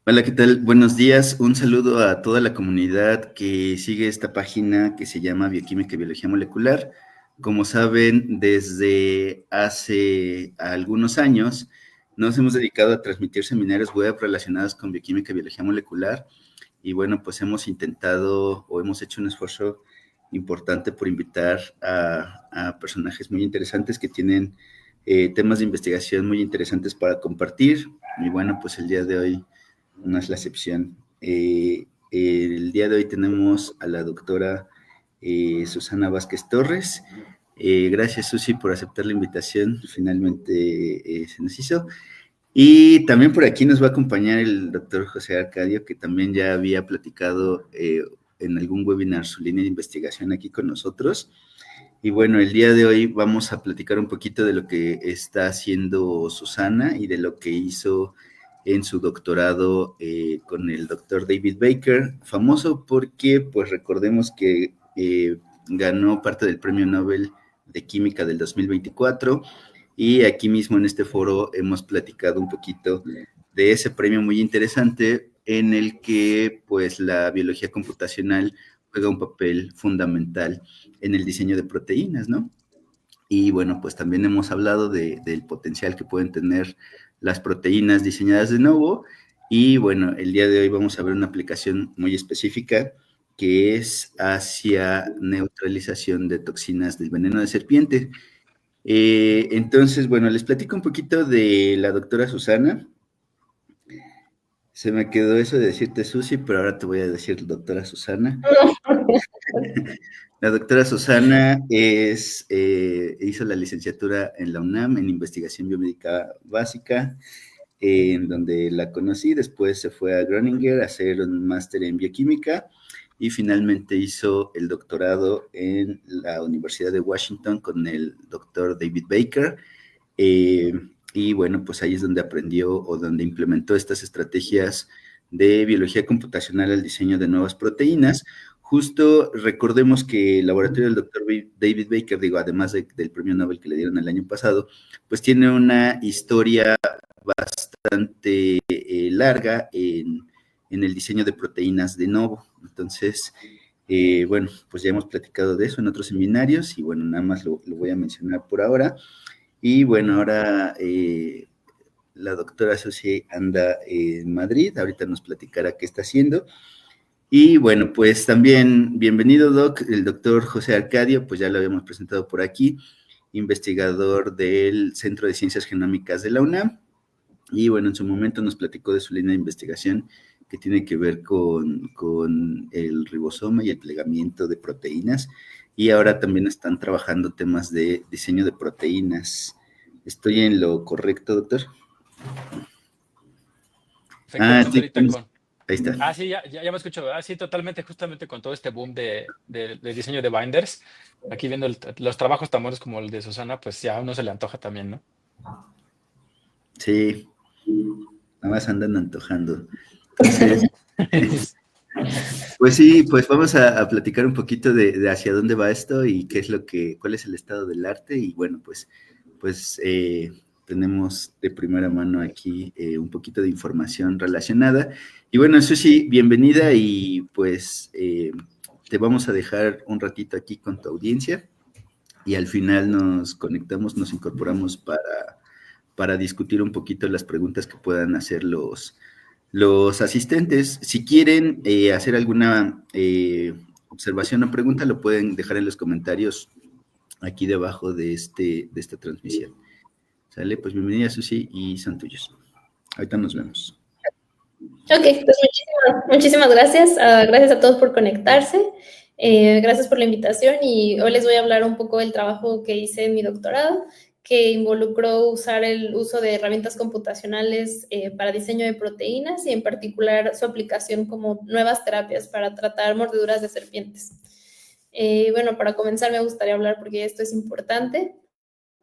Hola, ¿qué tal? Buenos días. Un saludo a toda la comunidad que sigue esta página que se llama Bioquímica y Biología Molecular. Como saben, desde hace algunos años nos hemos dedicado a transmitir seminarios web relacionados con bioquímica y biología molecular. Y bueno, pues hemos intentado o hemos hecho un esfuerzo importante por invitar a personajes muy interesantes que tienen temas de investigación muy interesantes para compartir. Y bueno, pues el día de hoy no es la excepción. El día de hoy tenemos a la doctora Susana Vázquez Torres. Gracias, Susi, por aceptar la invitación. Finalmente se nos hizo. Y también por aquí nos va a acompañar el doctor José Arcadio, que también ya había platicado en algún webinar su línea de investigación aquí con nosotros. Y bueno, el día de hoy vamos a platicar un poquito de lo que está haciendo Susana y de lo que hizo en su doctorado con el doctor David Baker, famoso porque, pues recordemos que ganó parte del Premio Nobel de Química del 2024 y aquí mismo en este foro hemos platicado un poquito de ese premio muy interesante en el que, pues, la biología computacional juega un papel fundamental en el diseño de proteínas, ¿no? Y bueno, pues también hemos hablado del potencial que pueden tener las proteínas diseñadas de nuevo. Y bueno, el día de hoy vamos a ver una aplicación muy específica que es hacia neutralización de toxinas del veneno de serpiente. Entonces, bueno, les platico un poquito de la doctora Susana. Se me quedó eso de decirte Susi, pero ahora te voy a decir doctora Susana. La doctora Susana hizo la licenciatura en la UNAM en investigación biomédica básica, en donde la conocí. Después se fue a Groninger a hacer un máster en bioquímica y finalmente hizo el doctorado en la Universidad de Washington con el doctor David Baker. Eh, y bueno, pues ahí es donde aprendió o donde implementó estas estrategias de biología computacional al diseño de nuevas proteínas. Justo recordemos que el laboratorio del doctor David Baker, digo, además del premio Nobel que le dieron el año pasado, pues tiene una historia bastante larga en el diseño de proteínas de novo. Entonces, bueno, pues ya hemos platicado de eso en otros seminarios y bueno, nada más lo voy a mencionar por ahora. Y bueno, ahora la doctora Susi anda en Madrid, ahorita nos platicará qué está haciendo. Y bueno, pues también bienvenido, Doc, el doctor José Arcadio, pues ya lo habíamos presentado por aquí, investigador del Centro de Ciencias Genómicas de la UNAM. Y bueno, en su momento nos platicó de su línea de investigación que tiene que ver con el ribosoma y el plegamiento de proteínas. Y ahora también están trabajando temas de diseño de proteínas. ¿Estoy en lo correcto, doctor? Perfecto, justo Sí, ahorita con... ahí está. Sí, ya me escucho, ¿verdad? Sí, totalmente, justamente con todo este boom de diseño de binders. Aquí viendo los trabajos tan buenos como el de Susana, pues ya a uno se le antoja también, ¿no? Sí, nada más andan antojando. Entonces, pues sí, pues vamos a platicar un poquito de hacia dónde va esto y qué es cuál es el estado del arte. Y bueno, pues tenemos de primera mano aquí un poquito de información relacionada. Y bueno, Susi, bienvenida y pues te vamos a dejar un ratito aquí con tu audiencia y al final nos conectamos, nos incorporamos para discutir un poquito las preguntas que puedan hacer los asistentes. Si quieren hacer alguna observación o pregunta, lo pueden dejar en los comentarios aquí debajo de esta transmisión. ¿Sale? Pues bienvenida, Susi, y son tuyos. Ahorita nos vemos. Ok, pues muchísimas gracias. Gracias a todos por conectarse. Gracias por la invitación y hoy les voy a hablar un poco del trabajo que hice en mi doctorado, que involucró usar el uso de herramientas computacionales para diseño de proteínas y en particular su aplicación como nuevas terapias para tratar mordeduras de serpientes. Bueno, para comenzar me gustaría hablar porque esto es importante.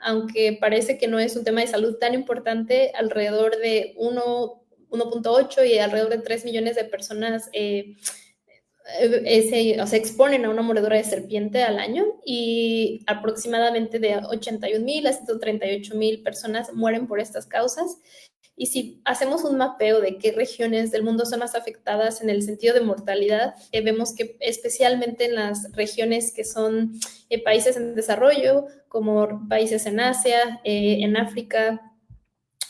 Aunque parece que no es un tema de salud tan importante, alrededor de 1.8 y alrededor de 3 millones de personas se exponen a una mordedura de serpiente al año y aproximadamente de 81,000 a 138,000 personas mueren por estas causas. Y si hacemos un mapeo de qué regiones del mundo son más afectadas en el sentido de mortalidad, vemos que especialmente en las regiones que son países en desarrollo, como países en Asia, en África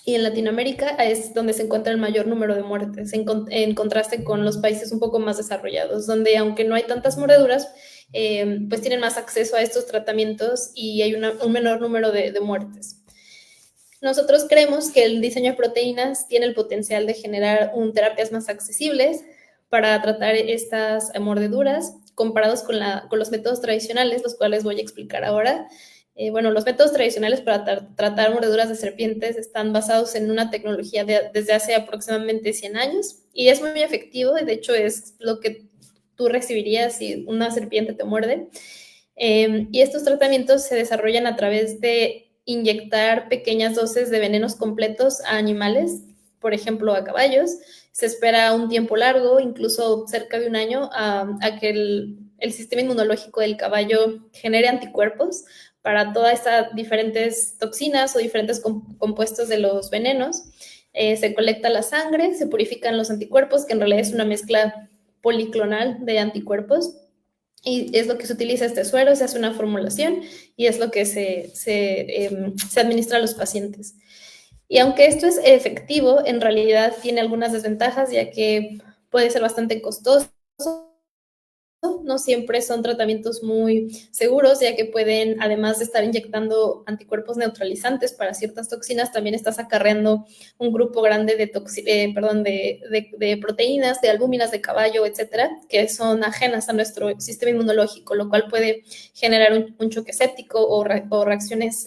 y en Latinoamérica, es donde se encuentra el mayor número de muertes, en contraste con los países un poco más desarrollados, donde aunque no hay tantas mordeduras, pues tienen más acceso a estos tratamientos y hay un menor número de muertes. Nosotros creemos que el diseño de proteínas tiene el potencial de generar terapias más accesibles para tratar estas mordeduras comparados con los métodos tradicionales, los cuales voy a explicar ahora. Bueno, los métodos tradicionales para tratar mordeduras de serpientes están basados en una tecnología desde hace aproximadamente 100 años y es muy efectivo, y de hecho es lo que tú recibirías si una serpiente te muerde. Y estos tratamientos se desarrollan a través de inyectar pequeñas dosis de venenos completos a animales, por ejemplo, a caballos. Se espera un tiempo largo, incluso cerca de un año, a que el sistema inmunológico del caballo genere anticuerpos para todas estas diferentes toxinas o diferentes compuestos de los venenos. Se colecta la sangre, se purifican los anticuerpos, que en realidad es una mezcla policlonal de anticuerpos, y es lo que se utiliza este suero, se hace una formulación y es lo que se administra a los pacientes. Y aunque esto es efectivo, en realidad tiene algunas desventajas, ya que puede ser bastante costoso. No siempre son tratamientos muy seguros, ya que pueden, además de estar inyectando anticuerpos neutralizantes para ciertas toxinas, también estás acarreando un grupo grande de proteínas, de albúminas de caballo, etcétera, que son ajenas a nuestro sistema inmunológico, lo cual puede generar un choque séptico o reacciones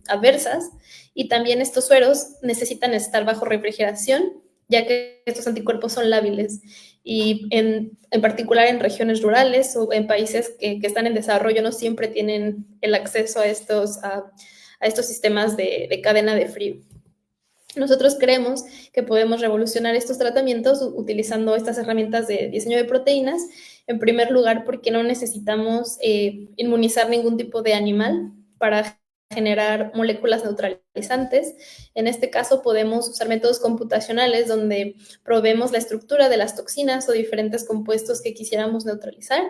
adversas. Y también estos sueros necesitan estar bajo refrigeración, ya que estos anticuerpos son lábiles. Y en particular en regiones rurales o en países que están en desarrollo no siempre tienen el acceso a estos sistemas de cadena de frío. Nosotros creemos que podemos revolucionar estos tratamientos utilizando estas herramientas de diseño de proteínas, en primer lugar porque no necesitamos inmunizar ningún tipo de animal para generar moléculas neutralizantes. En este caso podemos usar métodos computacionales donde probemos la estructura de las toxinas o diferentes compuestos que quisiéramos neutralizar.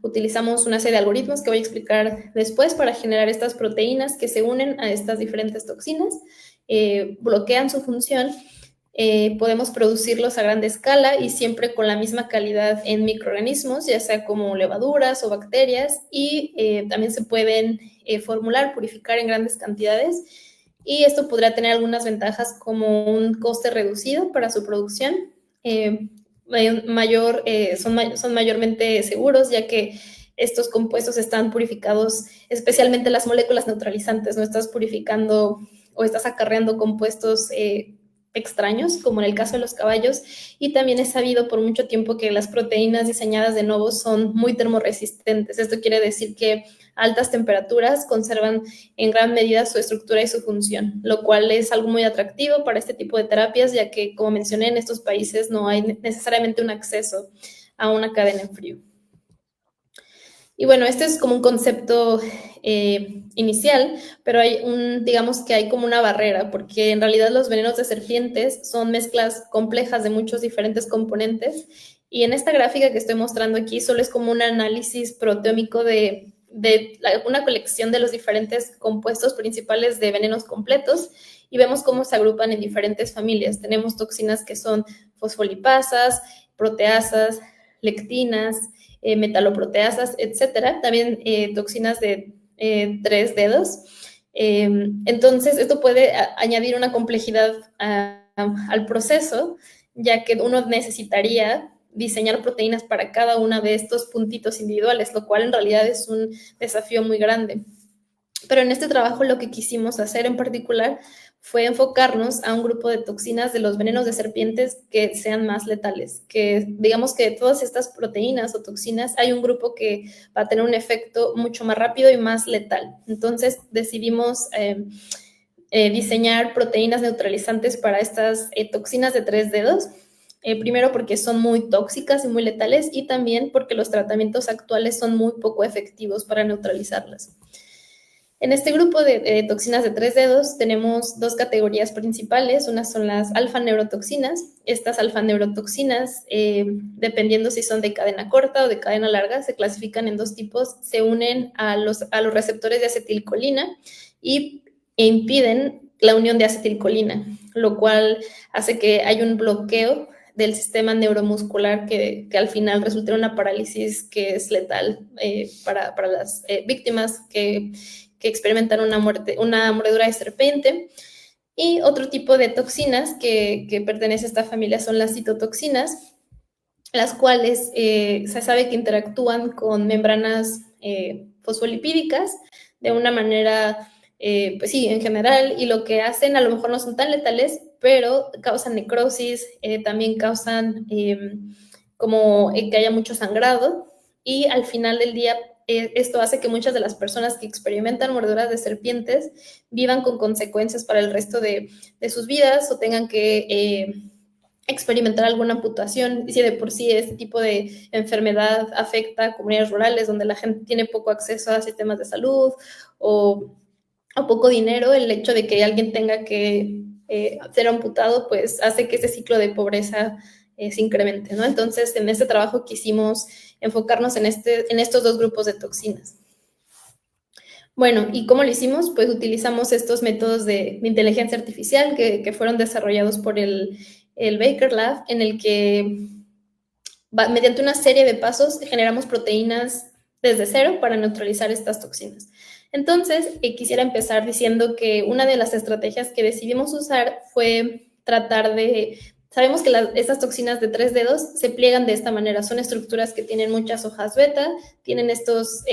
Utilizamos una serie de algoritmos que voy a explicar después para generar estas proteínas que se unen a estas diferentes toxinas, bloquean su función. Podemos producirlos a gran escala y siempre con la misma calidad en microorganismos, ya sea como levaduras o bacterias, y también se pueden formular, purificar en grandes cantidades, y esto podría tener algunas ventajas como un coste reducido para su producción, son mayormente seguros, ya que estos compuestos están purificados, especialmente las moléculas neutralizantes, no estás purificando o estás acarreando compuestos extraños, como en el caso de los caballos, y también es sabido por mucho tiempo que las proteínas diseñadas de novo son muy termorresistentes. Esto quiere decir que a altas temperaturas conservan en gran medida su estructura y su función, lo cual es algo muy atractivo para este tipo de terapias, ya que, como mencioné, en estos países no hay necesariamente un acceso a una cadena en frío. Y bueno, este es como un concepto inicial, pero digamos que hay como una barrera, porque en realidad los venenos de serpientes son mezclas complejas de muchos diferentes componentes, y en esta gráfica que estoy mostrando aquí solo es como un análisis proteómico de una colección de los diferentes compuestos principales de venenos completos, y vemos cómo se agrupan en diferentes familias. Tenemos toxinas que son fosfolipasas, proteasas, lectinas, metaloproteasas, etcétera. También toxinas de 3 dedos. Entonces, esto puede añadir una complejidad al proceso, ya que uno necesitaría diseñar proteínas para cada una de estos puntitos individuales, lo cual en realidad es un desafío muy grande. Pero en este trabajo lo que quisimos hacer en particular fue enfocarnos a un grupo de toxinas de los venenos de serpientes que sean más letales, que digamos que de todas estas proteínas o toxinas hay un grupo que va a tener un efecto mucho más rápido y más letal. Entonces decidimos diseñar proteínas neutralizantes para estas toxinas de 3 dedos. Primero porque son muy tóxicas y muy letales, y también porque los tratamientos actuales son muy poco efectivos para neutralizarlas. En este grupo de toxinas de 3 dedos tenemos 2 categorías principales. Unas son las alfa-neurotoxinas. Estas alfa-neurotoxinas, dependiendo si son de cadena corta o de cadena larga, se clasifican en 2 tipos. Se unen a los receptores de acetilcolina e impiden la unión de acetilcolina, lo cual hace que haya un bloqueo del sistema neuromuscular que al final resulta en una parálisis que es letal para las víctimas que experimentan una mordedura de serpiente. Y otro tipo de toxinas que pertenece a esta familia son las citotoxinas, las cuales se sabe que interactúan con membranas fosfolipídicas de una manera, pues sí, en general, y lo que hacen a lo mejor no son tan letales, pero causan necrosis, también causan como que haya mucho sangrado, y al final del día esto hace que muchas de las personas que experimentan mordeduras de serpientes vivan con consecuencias para el resto de sus vidas o tengan que experimentar alguna amputación. Y si de por sí este tipo de enfermedad afecta a comunidades rurales donde la gente tiene poco acceso a sistemas de salud o poco dinero, el hecho de que alguien tenga que ser amputado, pues hace que ese ciclo de pobreza se incremente, ¿no? Entonces, en este trabajo quisimos enfocarnos en estos 2 grupos de toxinas. Bueno, ¿y cómo lo hicimos? Pues utilizamos estos métodos de inteligencia artificial que fueron desarrollados por el Baker Lab, en el que mediante una serie de pasos generamos proteínas desde cero para neutralizar estas toxinas. Entonces, quisiera empezar diciendo que una de las estrategias que decidimos usar fue tratar de... Sabemos que estas toxinas de 3 dedos se pliegan de esta manera. Son estructuras que tienen muchas hojas beta, tienen estos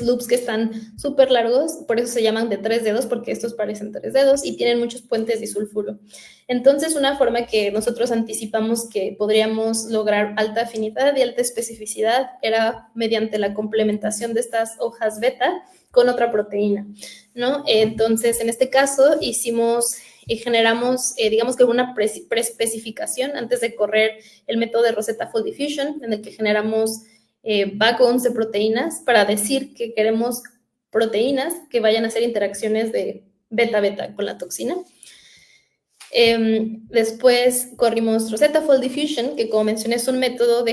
loops que están súper largos, por eso se llaman de 3 dedos, porque estos parecen 3 dedos, y tienen muchos puentes disulfuro. Entonces, una forma que nosotros anticipamos que podríamos lograr alta afinidad y alta especificidad era mediante la complementación de estas hojas beta con otra proteína, ¿no? Entonces, en este caso, hicimos y generamos, digamos que una preespecificación antes de correr el método de Rosetta Fold Diffusion, en el que generamos backbones de proteínas para decir que queremos proteínas que vayan a hacer interacciones de beta-beta con la toxina. Después corrimos Rosetta Fold Diffusion, que como mencioné es un método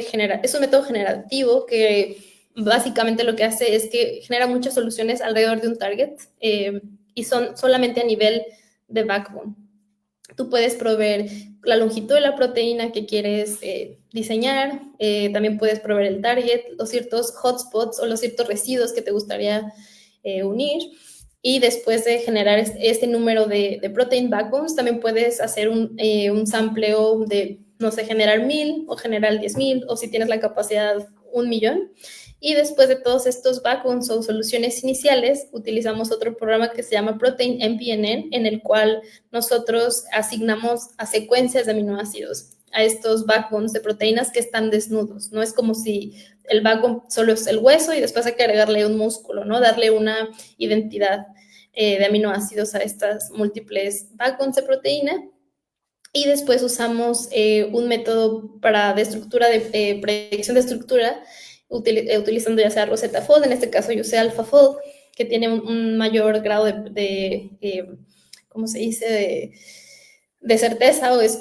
generativo que básicamente lo que hace es que genera muchas soluciones alrededor de un target y son solamente a nivel de backbone. Tú puedes proveer la longitud de la proteína que quieres diseñar, también puedes proveer el target, los ciertos hotspots o los ciertos residuos que te gustaría unir, y después de generar este número de protein backbones, también puedes hacer un sampleo de, no sé, generar 1000 o generar 10,000, o si tienes la capacidad 1,000,000. Y después de todos estos backbones o soluciones iniciales, utilizamos otro programa que se llama Protein MPNN, en el cual nosotros asignamos a secuencias de aminoácidos a estos backbones de proteínas que están desnudos. No es como si el backbone solo es el hueso y después hay que agregarle un músculo, ¿no? Darle una identidad de aminoácidos a estas múltiples backbones de proteína. Y después usamos un método de estructura, de predicción de estructura, utilizando ya sea Rosetta Fold, en este caso yo usé AlphaFold, que tiene un mayor grado ¿cómo se dice?, de certeza, o es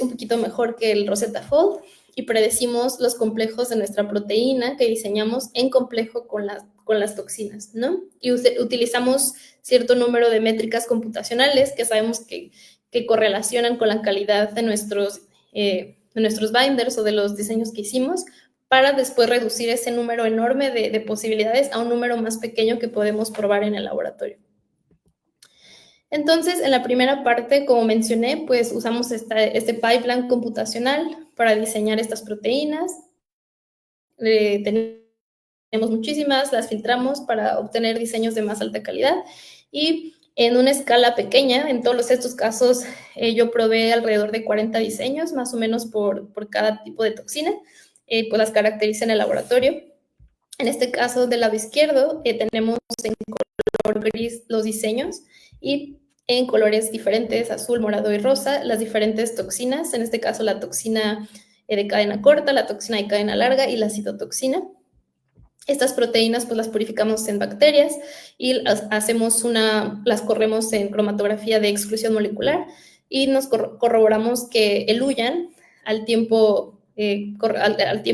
un poquito mejor que el Rosetta Fold, y predecimos los complejos de nuestra proteína que diseñamos en complejo con las toxinas, ¿no? Y utilizamos cierto número de métricas computacionales que sabemos que correlacionan con la calidad de nuestros binders o de los diseños que hicimos, para después reducir ese número enorme de posibilidades a un número más pequeño que podemos probar en el laboratorio. Entonces, en la primera parte, como mencioné, pues usamos este pipeline computacional para diseñar estas proteínas. Tenemos muchísimas, las filtramos para obtener diseños de más alta calidad, y en una escala pequeña, en todos estos casos, yo probé alrededor de 40 diseños, más o menos por cada tipo de toxina. Pues las caractericé en el laboratorio. En este caso, del lado izquierdo, tenemos en color gris los diseños, y en colores diferentes, azul, morado y rosa, las diferentes toxinas, en este caso la toxina de cadena corta, la toxina de cadena larga y la citotoxina. Estas proteínas pues las purificamos en bacterias y las corremos en cromatografía de exclusión molecular y nos corroboramos que eluyan al tiempo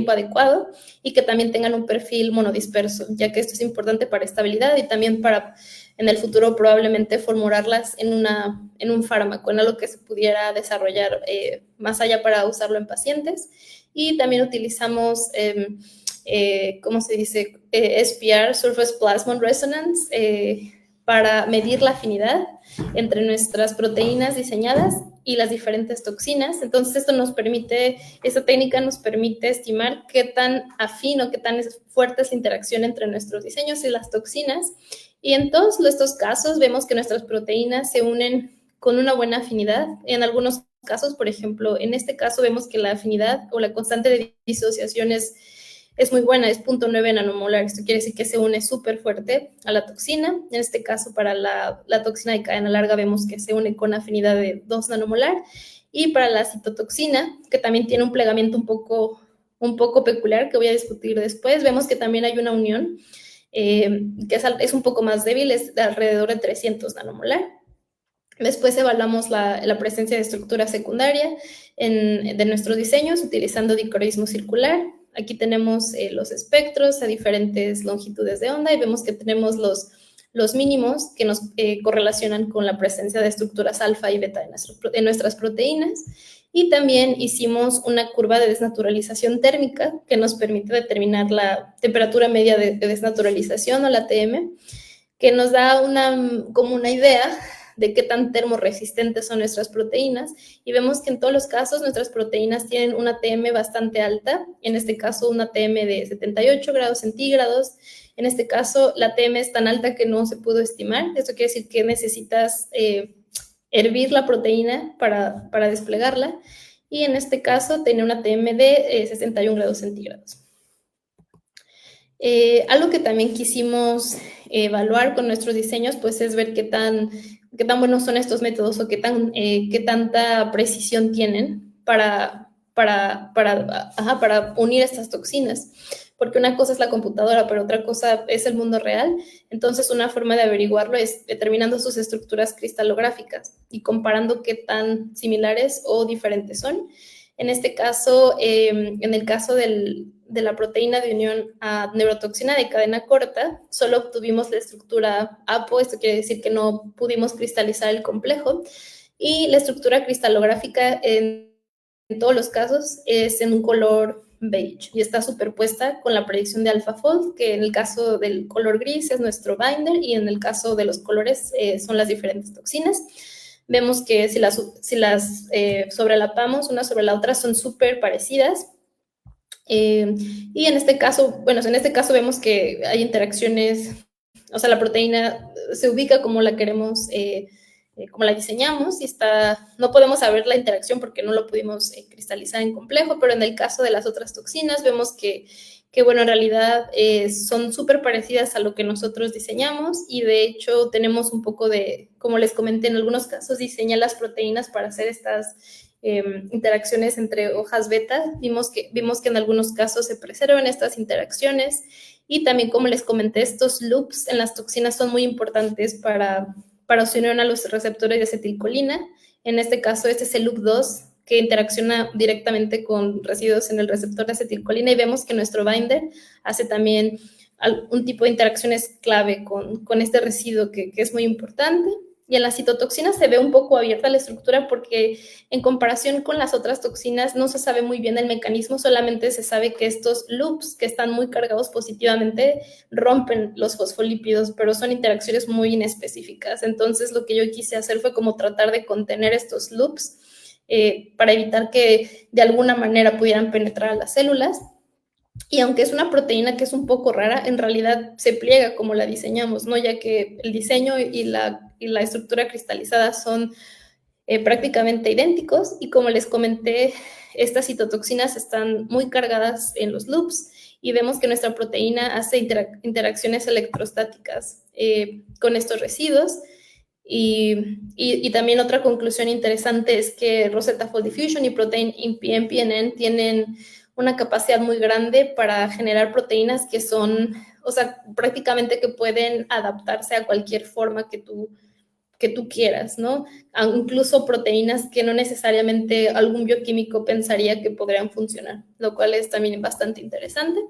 adecuado y que también tengan un perfil monodisperso, ya que esto es importante para estabilidad y también para en el futuro probablemente formularlas en un fármaco, en algo que se pudiera desarrollar más allá para usarlo en pacientes. Y también utilizamos ¿cómo se dice? SPR, Surface Plasmon Resonance, para medir la afinidad entre nuestras proteínas diseñadas y las diferentes toxinas. Entonces, esta técnica nos permite estimar qué tan afín o qué tan fuerte es la interacción entre nuestros diseños y las toxinas. Y en todos estos casos vemos que nuestras proteínas se unen con una buena afinidad. En algunos casos, por ejemplo, en este caso vemos que la afinidad o la constante de disociación es muy buena, es 0.9 nanomolar. Esto quiere decir que se une súper fuerte a la toxina. En este caso, para la toxina de cadena larga, vemos que se une con afinidad de 2 nanomolar. Y para la citotoxina, que también tiene un plegamiento un poco peculiar, que voy a discutir después, vemos que también hay una unión que es un poco más débil, es de alrededor de 300 nanomolar. Después evaluamos la presencia de estructura secundaria de nuestros diseños utilizando dicorismo circular. Aquí tenemos los espectros a diferentes longitudes de onda y vemos que tenemos los mínimos que nos correlacionan con la presencia de estructuras alfa y beta de nuestras proteínas. Y también hicimos una curva de desnaturalización térmica que nos permite determinar la temperatura media de desnaturalización o la TM, que nos da como una idea de qué tan termorresistentes son nuestras proteínas, y vemos que en todos los casos nuestras proteínas tienen una TM bastante alta, en este caso una TM de 78 grados centígrados. En este caso la TM es tan alta que no se pudo estimar. Esto quiere decir que necesitas hervir la proteína para desplegarla, y en este caso tiene una TM de 61 grados centígrados. Algo que también quisimos evaluar con nuestros diseños pues es ver qué tan buenos son estos métodos o qué tanta precisión tienen para unir estas toxinas, porque una cosa es la computadora, pero otra cosa es el mundo real. Entonces, una forma de averiguarlo es determinando sus estructuras cristalográficas y comparando qué tan similares o diferentes son. En este caso, en el caso de la proteína de unión a neurotoxina de cadena corta, solo obtuvimos la estructura APO, esto quiere decir que no pudimos cristalizar el complejo, y la estructura cristalográfica en todos los casos es en un color beige y está superpuesta con la predicción de AlphaFold, que en el caso del color gris es nuestro binder y en el caso de los colores son las diferentes toxinas. Vemos que si las sobrelapamos una sobre la otra son súper parecidas. Y en este caso vemos que hay interacciones, o sea, la proteína se ubica como la queremos, como la diseñamos, y no podemos saber la interacción porque no lo pudimos cristalizar en complejo, pero en el caso de las otras toxinas vemos que bueno, en realidad son súper parecidas a lo que nosotros diseñamos, y de hecho tenemos un poco como les comenté, en algunos casos diseñan las proteínas para hacer estas interacciones entre hojas beta. Vimos que en algunos casos se preservan estas interacciones, y también, como les comenté, estos loops en las toxinas son muy importantes para unir a los receptores de acetilcolina. En este caso, este es el loop 2, que interacciona directamente con residuos en el receptor de acetilcolina, y vemos que nuestro binder hace también un tipo de interacciones clave con este residuo que es muy importante. Y en la citotoxina se ve un poco abierta la estructura porque en comparación con las otras toxinas no se sabe muy bien el mecanismo, solamente se sabe que estos loops que están muy cargados positivamente rompen los fosfolípidos, pero son interacciones muy inespecíficas. Entonces lo que yo quise hacer fue como tratar de contener estos loops para evitar que de alguna manera pudieran penetrar a las células. Y aunque es una proteína que es un poco rara, en realidad se pliega como la diseñamos, ¿no? Ya que el diseño y la estructura cristalizada son prácticamente idénticos, y como les comenté, estas citotoxinas están muy cargadas en los loops, y vemos que nuestra proteína hace interacciones electrostáticas con estos residuos. Y también otra conclusión interesante es que Rosetta Fold Diffusion y Protein MPNN tienen una capacidad muy grande para generar proteínas que son, o sea, prácticamente que pueden adaptarse a cualquier forma que tú quieras, ¿no? Incluso proteínas que no necesariamente algún bioquímico pensaría que podrían funcionar, lo cual es también bastante interesante.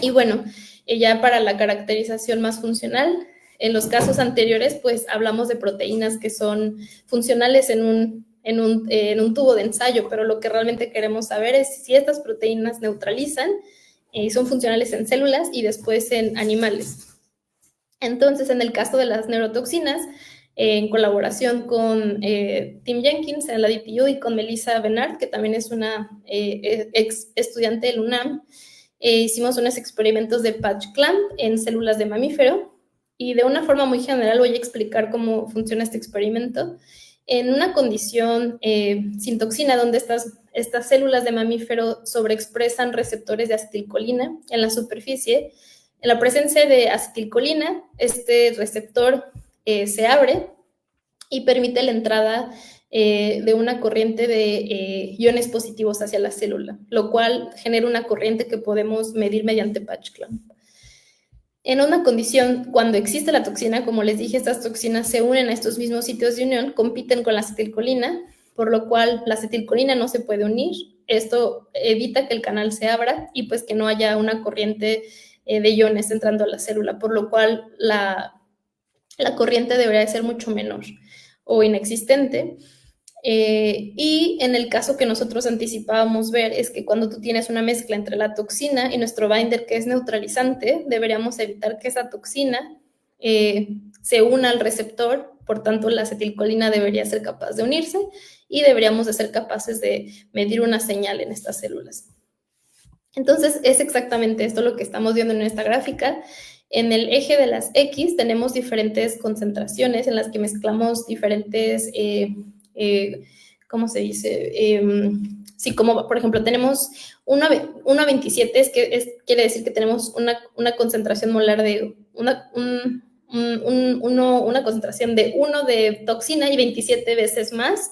Y bueno, ya para la caracterización más funcional, en los casos anteriores, pues hablamos de proteínas que son funcionales en un tubo de ensayo, pero lo que realmente queremos saber es si estas proteínas neutralizan, son funcionales en células y después en animales. Entonces, en el caso de las neurotoxinas, en colaboración con Tim Jenkins en la DTU y con Melissa Bernard, que también es una ex estudiante del UNAM, hicimos unos experimentos de patch clamp en células de mamífero, y de una forma muy general voy a explicar cómo funciona este experimento. En una condición sin toxina, donde estas células de mamífero sobreexpresan receptores de acetilcolina en la superficie, en la presencia de acetilcolina, este receptor se abre y permite la entrada de una corriente de iones positivos hacia la célula, lo cual genera una corriente que podemos medir mediante patch clamp. En una condición, cuando existe la toxina, como les dije, estas toxinas se unen a estos mismos sitios de unión, compiten con la acetilcolina, por lo cual la acetilcolina no se puede unir. Esto evita que el canal se abra y pues que no haya una corriente de iones entrando a la célula, por lo cual la corriente debería de ser mucho menor o inexistente. Y en el caso que nosotros anticipábamos ver es que cuando tú tienes una mezcla entre la toxina y nuestro binder que es neutralizante, deberíamos evitar que esa toxina se una al receptor, por tanto la acetilcolina debería ser capaz de unirse y deberíamos de ser capaces de medir una señal en estas células. Entonces es exactamente esto lo que estamos viendo en esta gráfica. En el eje de las X tenemos diferentes concentraciones en las que mezclamos diferentes ¿cómo se dice? Sí, como por ejemplo tenemos 1 a 27, quiere decir que tenemos una concentración molar de una concentración de 1 de toxina y 27 veces más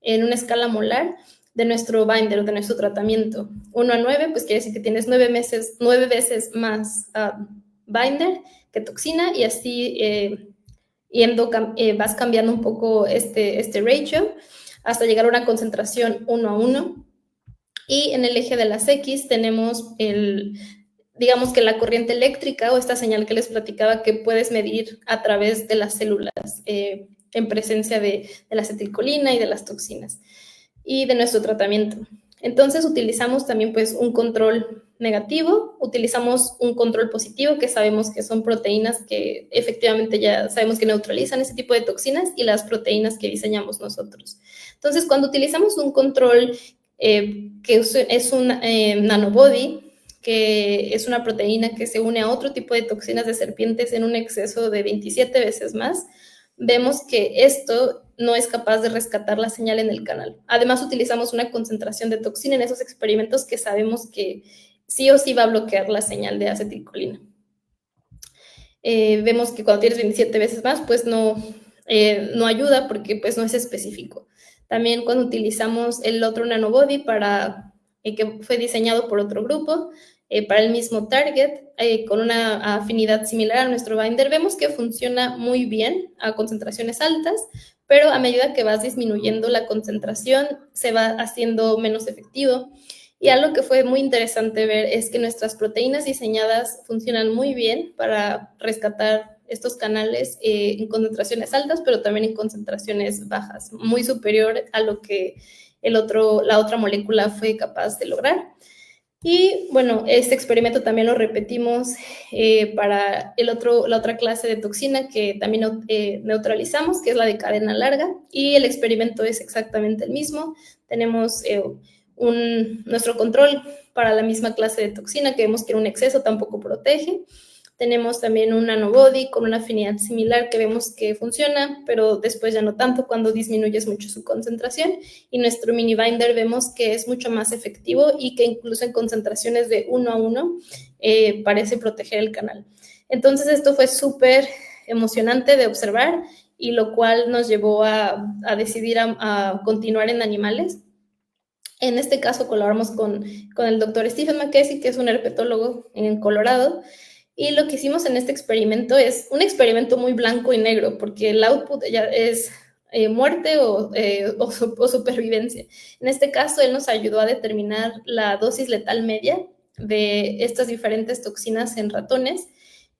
en una escala molar de nuestro binder o de nuestro tratamiento. 1 a 9, pues quiere decir que tienes 9 veces más binder que toxina, y así vas cambiando un poco este ratio hasta llegar a una concentración 1 a 1. Y en el eje de las X tenemos digamos que la corriente eléctrica o esta señal que les platicaba que puedes medir a través de las células en presencia de la acetilcolina y de las toxinas y de nuestro tratamiento. Entonces utilizamos también pues un control negativo, utilizamos un control positivo, que sabemos que son proteínas que efectivamente ya sabemos que neutralizan ese tipo de toxinas, y las proteínas que diseñamos nosotros. Entonces, cuando utilizamos un control que es un nanobody, que es una proteína que se une a otro tipo de toxinas de serpientes en un exceso de 27 veces más, vemos que esto no es capaz de rescatar la señal en el canal. Además, utilizamos una concentración de toxina en esos experimentos que sabemos que sí o sí va a bloquear la señal de acetilcolina. Vemos que cuando tienes 27 veces más, pues no ayuda porque pues no es específico. También cuando utilizamos el otro nanobody que fue diseñado por otro grupo, para el mismo target, con una afinidad similar a nuestro binder, vemos que funciona muy bien a concentraciones altas, pero a medida que vas disminuyendo la concentración, se va haciendo menos efectivo. Y algo que fue muy interesante ver es que nuestras proteínas diseñadas funcionan muy bien para rescatar estos canales en concentraciones altas, pero también en concentraciones bajas, muy superior a lo que la otra molécula fue capaz de lograr. Y bueno, este experimento también lo repetimos para la otra clase de toxina que también neutralizamos, que es la de cadena larga, y el experimento es exactamente el mismo. Tenemos nuestro control para la misma clase de toxina, que vemos que en un exceso tampoco protege. Tenemos también un nanobody con una afinidad similar que vemos que funciona, pero después ya no tanto cuando disminuyes mucho su concentración. Y nuestro mini binder vemos que es mucho más efectivo y que incluso en concentraciones de 1 a 1 parece proteger el canal. Entonces esto fue súper emocionante de observar y lo cual nos llevó a decidir a continuar en animales. En este caso colaboramos con el doctor Stephen McKessie, que es un herpetólogo en Colorado, y lo que hicimos en este experimento es un experimento muy blanco y negro, porque el output ya es muerte o supervivencia. En este caso, él nos ayudó a determinar la dosis letal media de estas diferentes toxinas en ratones,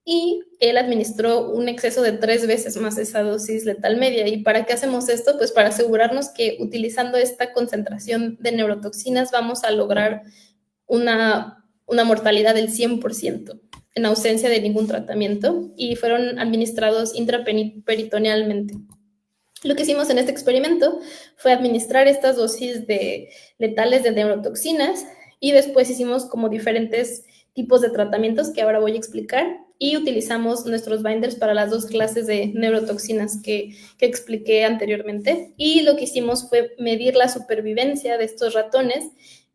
y él administró un exceso de 3 veces más esa dosis letal media. ¿Y para qué hacemos esto? Pues para asegurarnos que utilizando esta concentración de neurotoxinas vamos a lograr una mortalidad del 100% en ausencia de ningún tratamiento, y fueron administrados intraperitonealmente. Lo que hicimos en este experimento fue administrar estas dosis letales de neurotoxinas, y después hicimos como diferentes tipos de tratamientos que ahora voy a explicar, y utilizamos nuestros binders para las 2 clases de neurotoxinas que expliqué anteriormente. Y lo que hicimos fue medir la supervivencia de estos ratones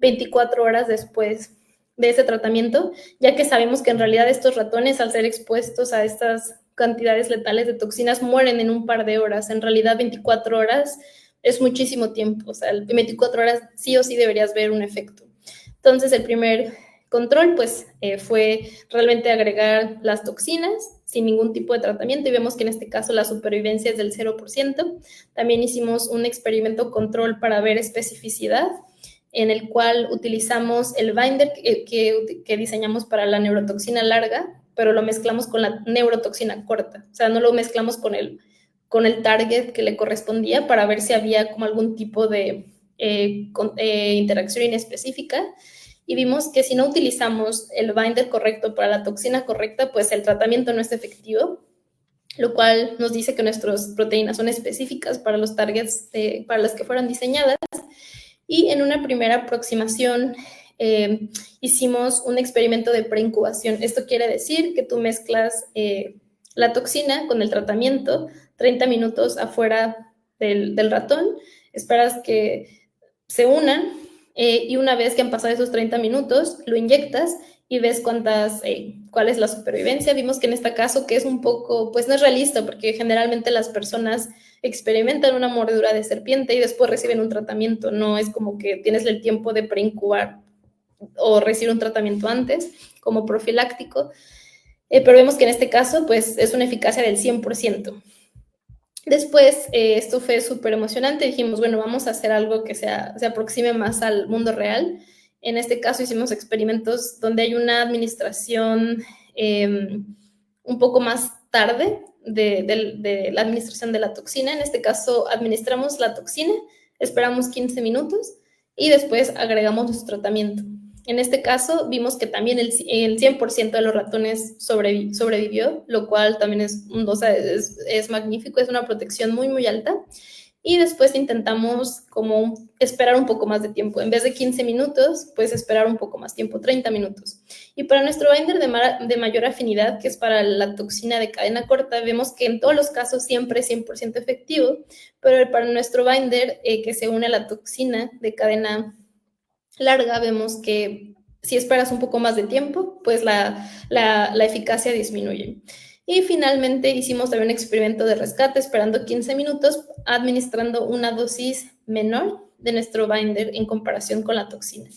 24 horas después de ese tratamiento, ya que sabemos que en realidad estos ratones, al ser expuestos a estas cantidades letales de toxinas, mueren en un par de horas. En realidad 24 horas es muchísimo tiempo, o sea, 24 horas sí o sí deberías ver un efecto. Entonces el primer control pues fue realmente agregar las toxinas sin ningún tipo de tratamiento, y vemos que en este caso la supervivencia es del 0%. También hicimos un experimento control para ver especificidad, en el cual utilizamos el binder que diseñamos para la neurotoxina larga, pero lo mezclamos con la neurotoxina corta. O sea, no lo mezclamos con el target que le correspondía, para ver si había como algún tipo de interacción inespecífica. Y vimos que si no utilizamos el binder correcto para la toxina correcta, pues el tratamiento no es efectivo, lo cual nos dice que nuestras proteínas son específicas para los targets para las que fueron diseñadas. Y en una primera aproximación hicimos un experimento de preincubación. Esto quiere decir que tú mezclas la toxina con el tratamiento 30 minutos afuera del ratón, esperas que se unan, y una vez que han pasado esos 30 minutos, lo inyectas y ves cuál es la supervivencia. Vimos que en este caso, que es un poco, pues no es realista, porque generalmente las personas experimentan una mordedura de serpiente y después reciben un tratamiento. No es como que tienes el tiempo de preincubar o recibir un tratamiento antes, como profiláctico, pero vemos que en este caso, pues es una eficacia del 100%. Después, esto fue súper emocionante. Dijimos, bueno, vamos a hacer algo que se aproxime más al mundo real. En este caso hicimos experimentos donde hay una administración un poco más tarde de la administración de la toxina. En este caso administramos la toxina, esperamos 15 minutos y después agregamos nuestro tratamiento. En este caso vimos que también el 100% de los ratones sobrevivió, lo cual también es magnífico, es una protección muy, muy alta. Y después intentamos como esperar un poco más de tiempo. En vez de 15 minutos, pues esperar un poco más tiempo, 30 minutos. Y para nuestro binder de mayor afinidad, que es para la toxina de cadena corta, vemos que en todos los casos siempre es 100% efectivo, pero para nuestro binder que se une a la toxina de cadena larga, vemos que si esperas un poco más de tiempo, pues la eficacia disminuye. Y finalmente hicimos también un experimento de rescate, esperando 15 minutos, administrando una dosis menor de nuestro binder en comparación con la toxina.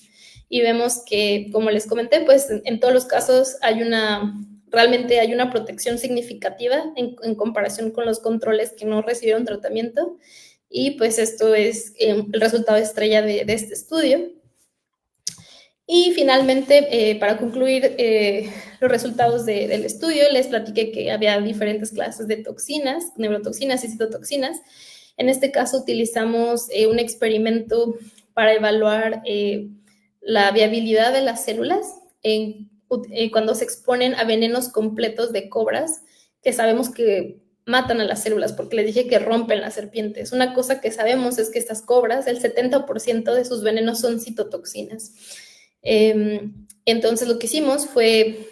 Y vemos que, como les comenté, pues en todos los casos realmente hay una protección significativa en comparación con los controles que no recibieron tratamiento. Y pues esto es el resultado estrella de este estudio. Y finalmente, para concluir los resultados del estudio, les platiqué que había diferentes clases de toxinas, neurotoxinas y citotoxinas. En este caso utilizamos un experimento para evaluar la viabilidad de las células cuando se exponen a venenos completos de cobras, que sabemos que matan a las células, porque les dije que rompen las serpientes. Una cosa que sabemos es que estas cobras, el 70% de sus venenos son citotoxinas. Entonces lo que hicimos fue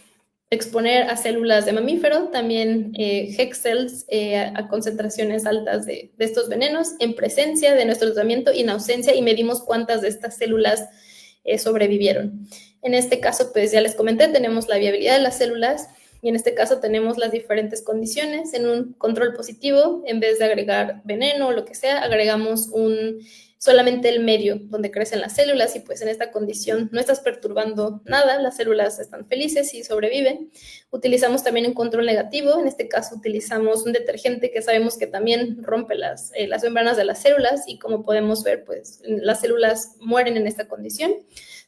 exponer a células de mamífero, también HEK cells, a concentraciones altas de estos venenos en presencia de nuestro tratamiento y en ausencia, y medimos cuántas de estas células sobrevivieron. En este caso, pues ya les comenté, tenemos la viabilidad de las células, y en este caso tenemos las diferentes condiciones. En un control positivo, en vez de agregar veneno o lo que sea, agregamos solamente el medio donde crecen las células, y pues en esta condición no estás perturbando nada, las células están felices y sobreviven. Utilizamos también un control negativo, en este caso utilizamos un detergente que sabemos que también rompe las membranas de las células, y como podemos ver, pues las células mueren en esta condición.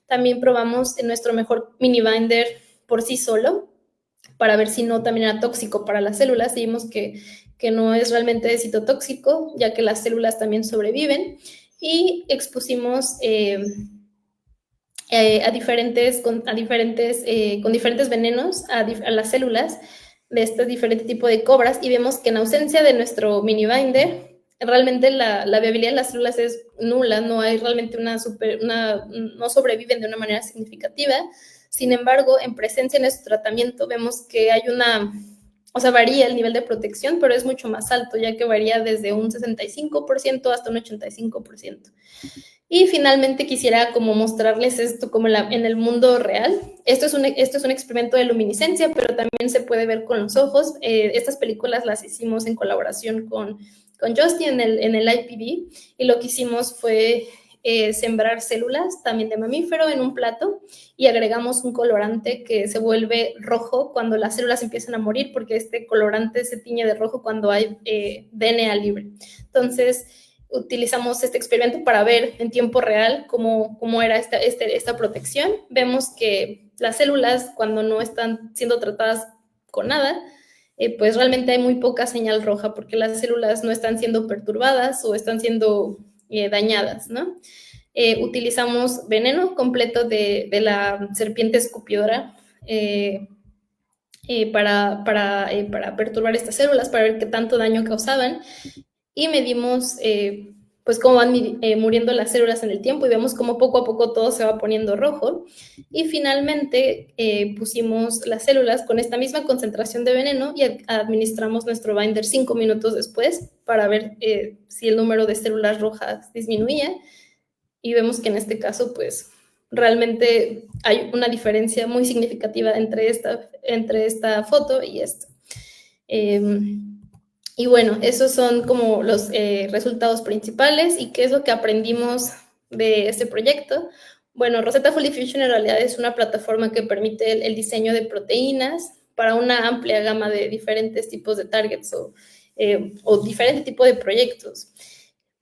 También probamos en nuestro mejor mini binder por sí solo, para ver si no también era tóxico para las células, y vimos que no es realmente citotóxico, ya que las células también sobreviven. Y expusimos con diferentes venenos a las células de este diferente tipo de cobras, y vemos que en ausencia de nuestro mini binder, realmente la viabilidad de las células es nula, no hay realmente no sobreviven de una manera significativa. Sin embargo, en presencia de nuestro tratamiento vemos que hay varía el nivel de protección, pero es mucho más alto, ya que varía desde un 65% hasta un 85%. Y finalmente quisiera como mostrarles esto como en el mundo real. Esto es un experimento de luminiscencia, pero también se puede ver con los ojos. Estas películas las hicimos en colaboración con Justin en el IPB, y lo que hicimos fue sembrar células también de mamífero en un plato, y agregamos un colorante que se vuelve rojo cuando las células empiezan a morir, porque este colorante se tiñe de rojo cuando hay DNA libre. Entonces, utilizamos este experimento para ver en tiempo real cómo era esta protección. Vemos que las células, cuando no están siendo tratadas con nada, pues realmente hay muy poca señal roja, porque las células no están siendo perturbadas o están siendo dañadas, ¿no? Utilizamos veneno completo de la serpiente escupidora para perturbar estas células, para ver qué tanto daño causaban, y medimos pues cómo van muriendo las células en el tiempo, y vemos cómo poco a poco todo se va poniendo rojo. Y finalmente pusimos las células con esta misma concentración de veneno y administramos nuestro binder 5 minutos después para ver si el número de células rojas disminuía, y vemos que en este caso pues realmente hay una diferencia muy significativa entre esta foto y esta. Y bueno, esos son como los resultados principales. ¿Y qué es lo que aprendimos de este proyecto? Bueno, Rosetta Fully Fusion en realidad es una plataforma que permite el diseño de proteínas para una amplia gama de diferentes tipos de targets o diferente tipo de proyectos.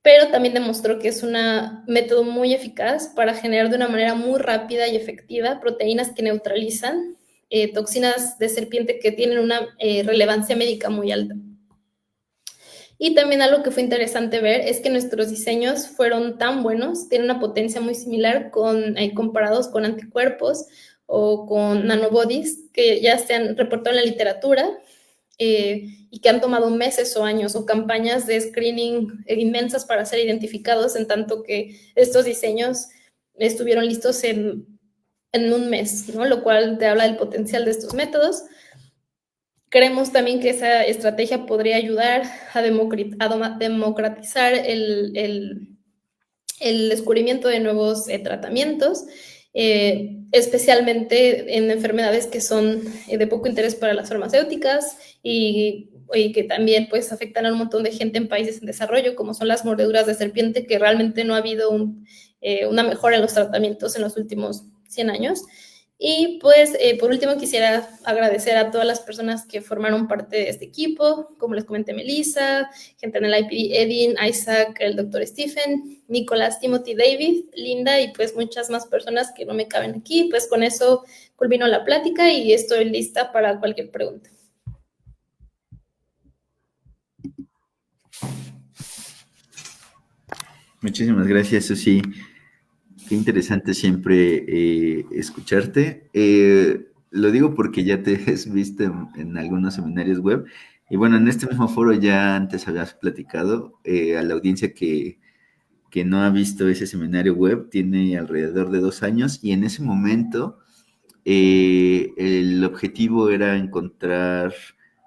Pero también demostró que es un método muy eficaz para generar de una manera muy rápida y efectiva proteínas que neutralizan toxinas de serpiente que tienen una relevancia médica muy alta. Y también algo que fue interesante ver es que nuestros diseños fueron tan buenos, tienen una potencia muy similar comparados con anticuerpos o con nanobodies que ya se han reportado en la literatura y que han tomado meses o años o campañas de screening inmensas para ser identificados, en tanto que estos diseños estuvieron listos en un mes, ¿no? Lo cual te habla del potencial de estos métodos. Creemos también que esa estrategia podría ayudar a democratizar el descubrimiento de nuevos tratamientos, especialmente en enfermedades que son de poco interés para las farmacéuticas y que también pues afectan a un montón de gente en países en desarrollo, como son las mordeduras de serpiente, que realmente no ha habido una mejora en los tratamientos en los últimos 100 años. Y pues por último quisiera agradecer a todas las personas que formaron parte de este equipo, como les comenté, Melissa, gente en el IPD, Edin, Isaac, el doctor Stephen, Nicolás, Timothy, David, Linda y pues muchas más personas que no me caben aquí. Pues con eso culminó la plática y estoy lista para cualquier pregunta. Muchísimas gracias, Susi. Qué interesante siempre escucharte. Lo digo porque ya te has visto en algunos seminarios web. Y bueno, en este mismo foro ya antes habías platicado a la audiencia que no ha visto ese seminario web, tiene alrededor de 2 años. Y en ese momento el objetivo era encontrar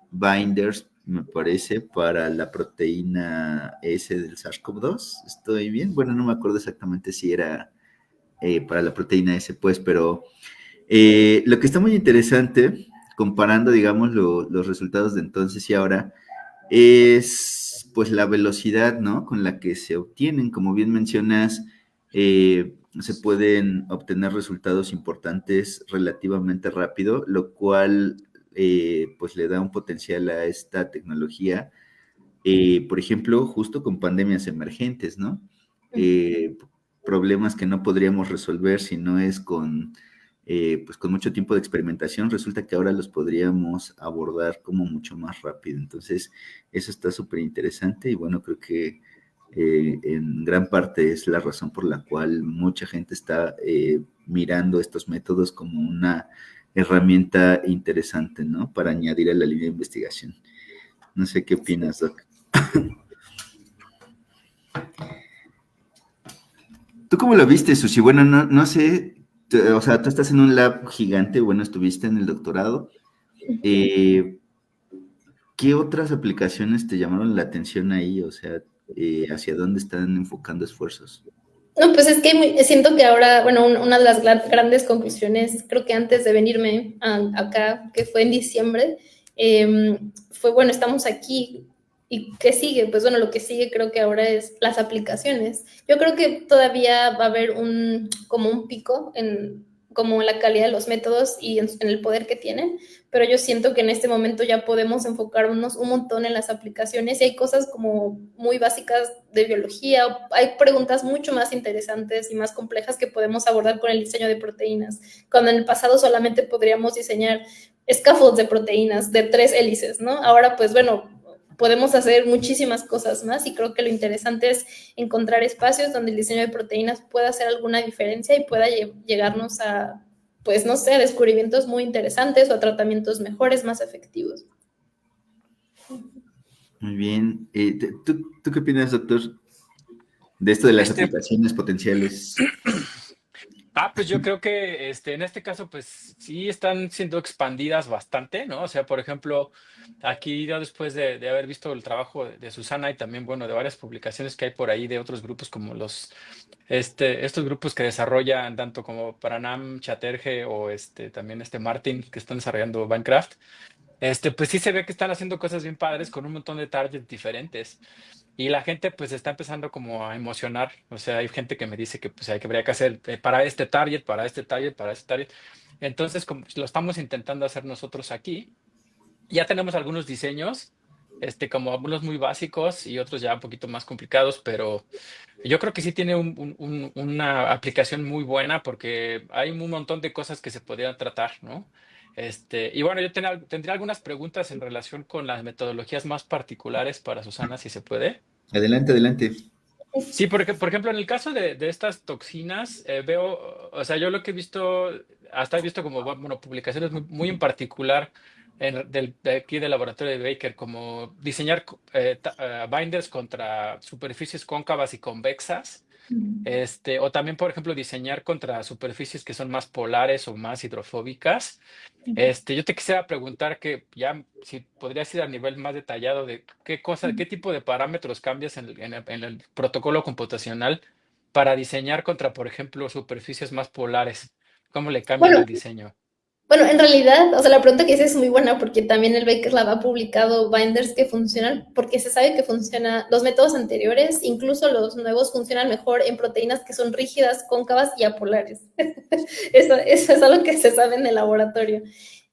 binders, me parece, para la proteína S del SARS-CoV-2. ¿Estoy bien? Bueno, no me acuerdo exactamente si era para la proteína S, pues, pero lo que está muy interesante, comparando, digamos, los resultados de entonces y ahora, es pues la velocidad, ¿no? Con la que se obtienen, como bien mencionas, se pueden obtener resultados importantes relativamente rápido, lo cual pues le da un potencial a esta tecnología, por ejemplo, justo con pandemias emergentes, ¿no? Problemas que no podríamos resolver si no es pues con mucho tiempo de experimentación, resulta que ahora los podríamos abordar como mucho más rápido. Entonces, eso está súper interesante y bueno, creo que en gran parte es la razón por la cual mucha gente está mirando estos métodos como una herramienta interesante, ¿no? Para añadir a la línea de investigación. No sé qué opinas, Doc. ¿Tú cómo lo viste, Sushi? Bueno, no sé, o sea, tú estás en un lab gigante, bueno, estuviste en el doctorado. ¿Qué otras aplicaciones te llamaron la atención ahí? O sea, ¿hacia dónde están enfocando esfuerzos? No, pues es que siento que ahora, bueno, una de las grandes conclusiones, creo que antes de venirme acá, que fue en diciembre, fue, bueno, estamos aquí. ¿Y qué sigue? Pues bueno, lo que sigue creo que ahora es las aplicaciones. Yo creo que todavía va a haber como un pico como en la calidad de los métodos y en el poder que tienen, pero yo siento que en este momento ya podemos enfocarnos un montón en las aplicaciones y hay cosas como muy básicas de biología, hay preguntas mucho más interesantes y más complejas que podemos abordar con el diseño de proteínas, cuando en el pasado solamente podríamos diseñar scaffolds de proteínas de 3 hélices, ¿no? Ahora, pues bueno, podemos hacer muchísimas cosas más y creo que lo interesante es encontrar espacios donde el diseño de proteínas pueda hacer alguna diferencia y pueda llegarnos a, pues no sé, a descubrimientos muy interesantes o a tratamientos mejores, más efectivos. Muy bien. ¿Tú qué opinas, doctor, de esto de las aplicaciones potenciales? Pues yo creo que en este caso, pues sí están siendo expandidas bastante, ¿no? O sea, por ejemplo, aquí yo después de haber visto el trabajo de Susana y también, bueno, de varias publicaciones que hay por ahí de otros grupos como estos grupos que desarrollan tanto como Paranam, Chatterjee o también Martin, que están desarrollando Minecraft, pues sí se ve que están haciendo cosas bien padres con un montón de targets diferentes. Y la gente pues está empezando como a emocionar. O sea, hay gente que me dice que pues habría que hacer para este target, para este target, para este target. Entonces, como lo estamos intentando hacer nosotros aquí, ya tenemos algunos diseños, como algunos muy básicos y otros ya un poquito más complicados, pero yo creo que sí tiene una aplicación muy buena porque hay un montón de cosas que se podrían tratar, ¿no? Y bueno, yo tendría algunas preguntas en relación con las metodologías más particulares para Susana, si se puede. Adelante, adelante. Sí, porque, por ejemplo, en el caso de estas toxinas, veo, o sea, yo lo que he visto, hasta he visto como, bueno, publicaciones muy en particular de aquí del laboratorio de Baker, como diseñar binders contra superficies cóncavas y convexas, o también, por ejemplo, diseñar contra superficies que son más polares o más hidrofóbicas. Yo te quisiera preguntar que ya si podrías ir a nivel más detallado de qué tipo de parámetros cambias en el protocolo computacional para diseñar contra, por ejemplo, superficies más polares. ¿Cómo le cambian Bueno, el diseño? Bueno, en realidad, o sea, la pregunta que hice es muy buena porque también el Baker Lab ha publicado binders que funcionan porque se sabe que funciona, los métodos anteriores, incluso los nuevos, funcionan mejor en proteínas que son rígidas, cóncavas y apolares. Eso es algo que se sabe en el laboratorio.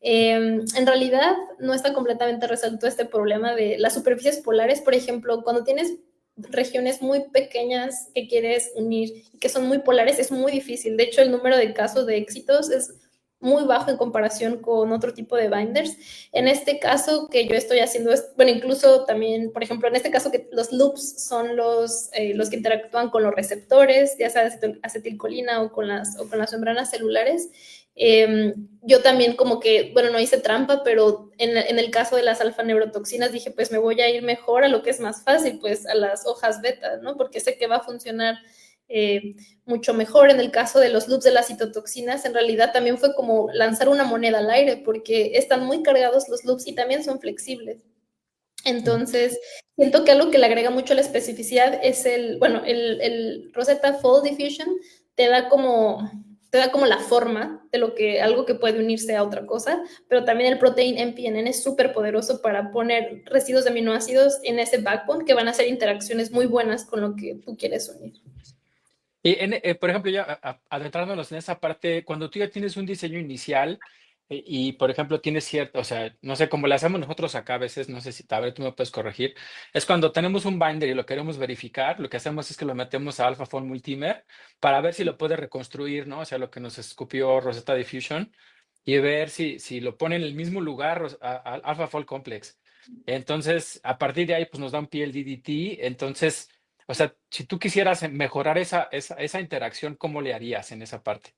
En realidad, no está completamente resuelto este problema de las superficies polares. Por ejemplo, cuando tienes regiones muy pequeñas que quieres unir y que son muy polares, es muy difícil. De hecho, el número de casos de éxitos es muy bajo en comparación con otro tipo de binders. En este caso que yo estoy haciendo, bueno, incluso también, por ejemplo, en este caso que los loops son los que interactúan con los receptores, ya sea acetilcolina o con las membranas celulares. Yo también como que, bueno, no hice trampa, pero en el caso de las alfa-neurotoxinas dije, pues me voy a ir mejor a lo que es más fácil, pues a las hojas beta, ¿no? Porque sé que va a funcionar mucho mejor. En el caso de los loops de las citotoxinas, en realidad también fue como lanzar una moneda al aire, porque están muy cargados los loops y también son flexibles. Entonces, siento que algo que le agrega mucho a la especificidad es el Rosetta Fold Diffusion, te da como te da como la forma de algo que puede unirse a otra cosa, pero también el protein MPNN es súper poderoso para poner residuos de aminoácidos en ese backbone que van a hacer interacciones muy buenas con lo que tú quieres unir. Y, por ejemplo, ya adentrándonos en esa parte, cuando tú ya tienes un diseño inicial y, por ejemplo, tienes cierto, o sea, no sé cómo lo hacemos nosotros acá a veces, no sé si tal vez tú me puedes corregir, es cuando tenemos un binder y lo queremos verificar, lo que hacemos es que lo metemos a AlphaFold Multimer para ver si lo puede reconstruir, ¿no? O sea, lo que nos escupió Rosetta Diffusion y ver si lo pone en el mismo lugar a AlphaFold Complex. Entonces, a partir de ahí, pues nos da un PLDDT. Entonces, o sea, si tú quisieras mejorar esa interacción, ¿cómo le harías en esa parte?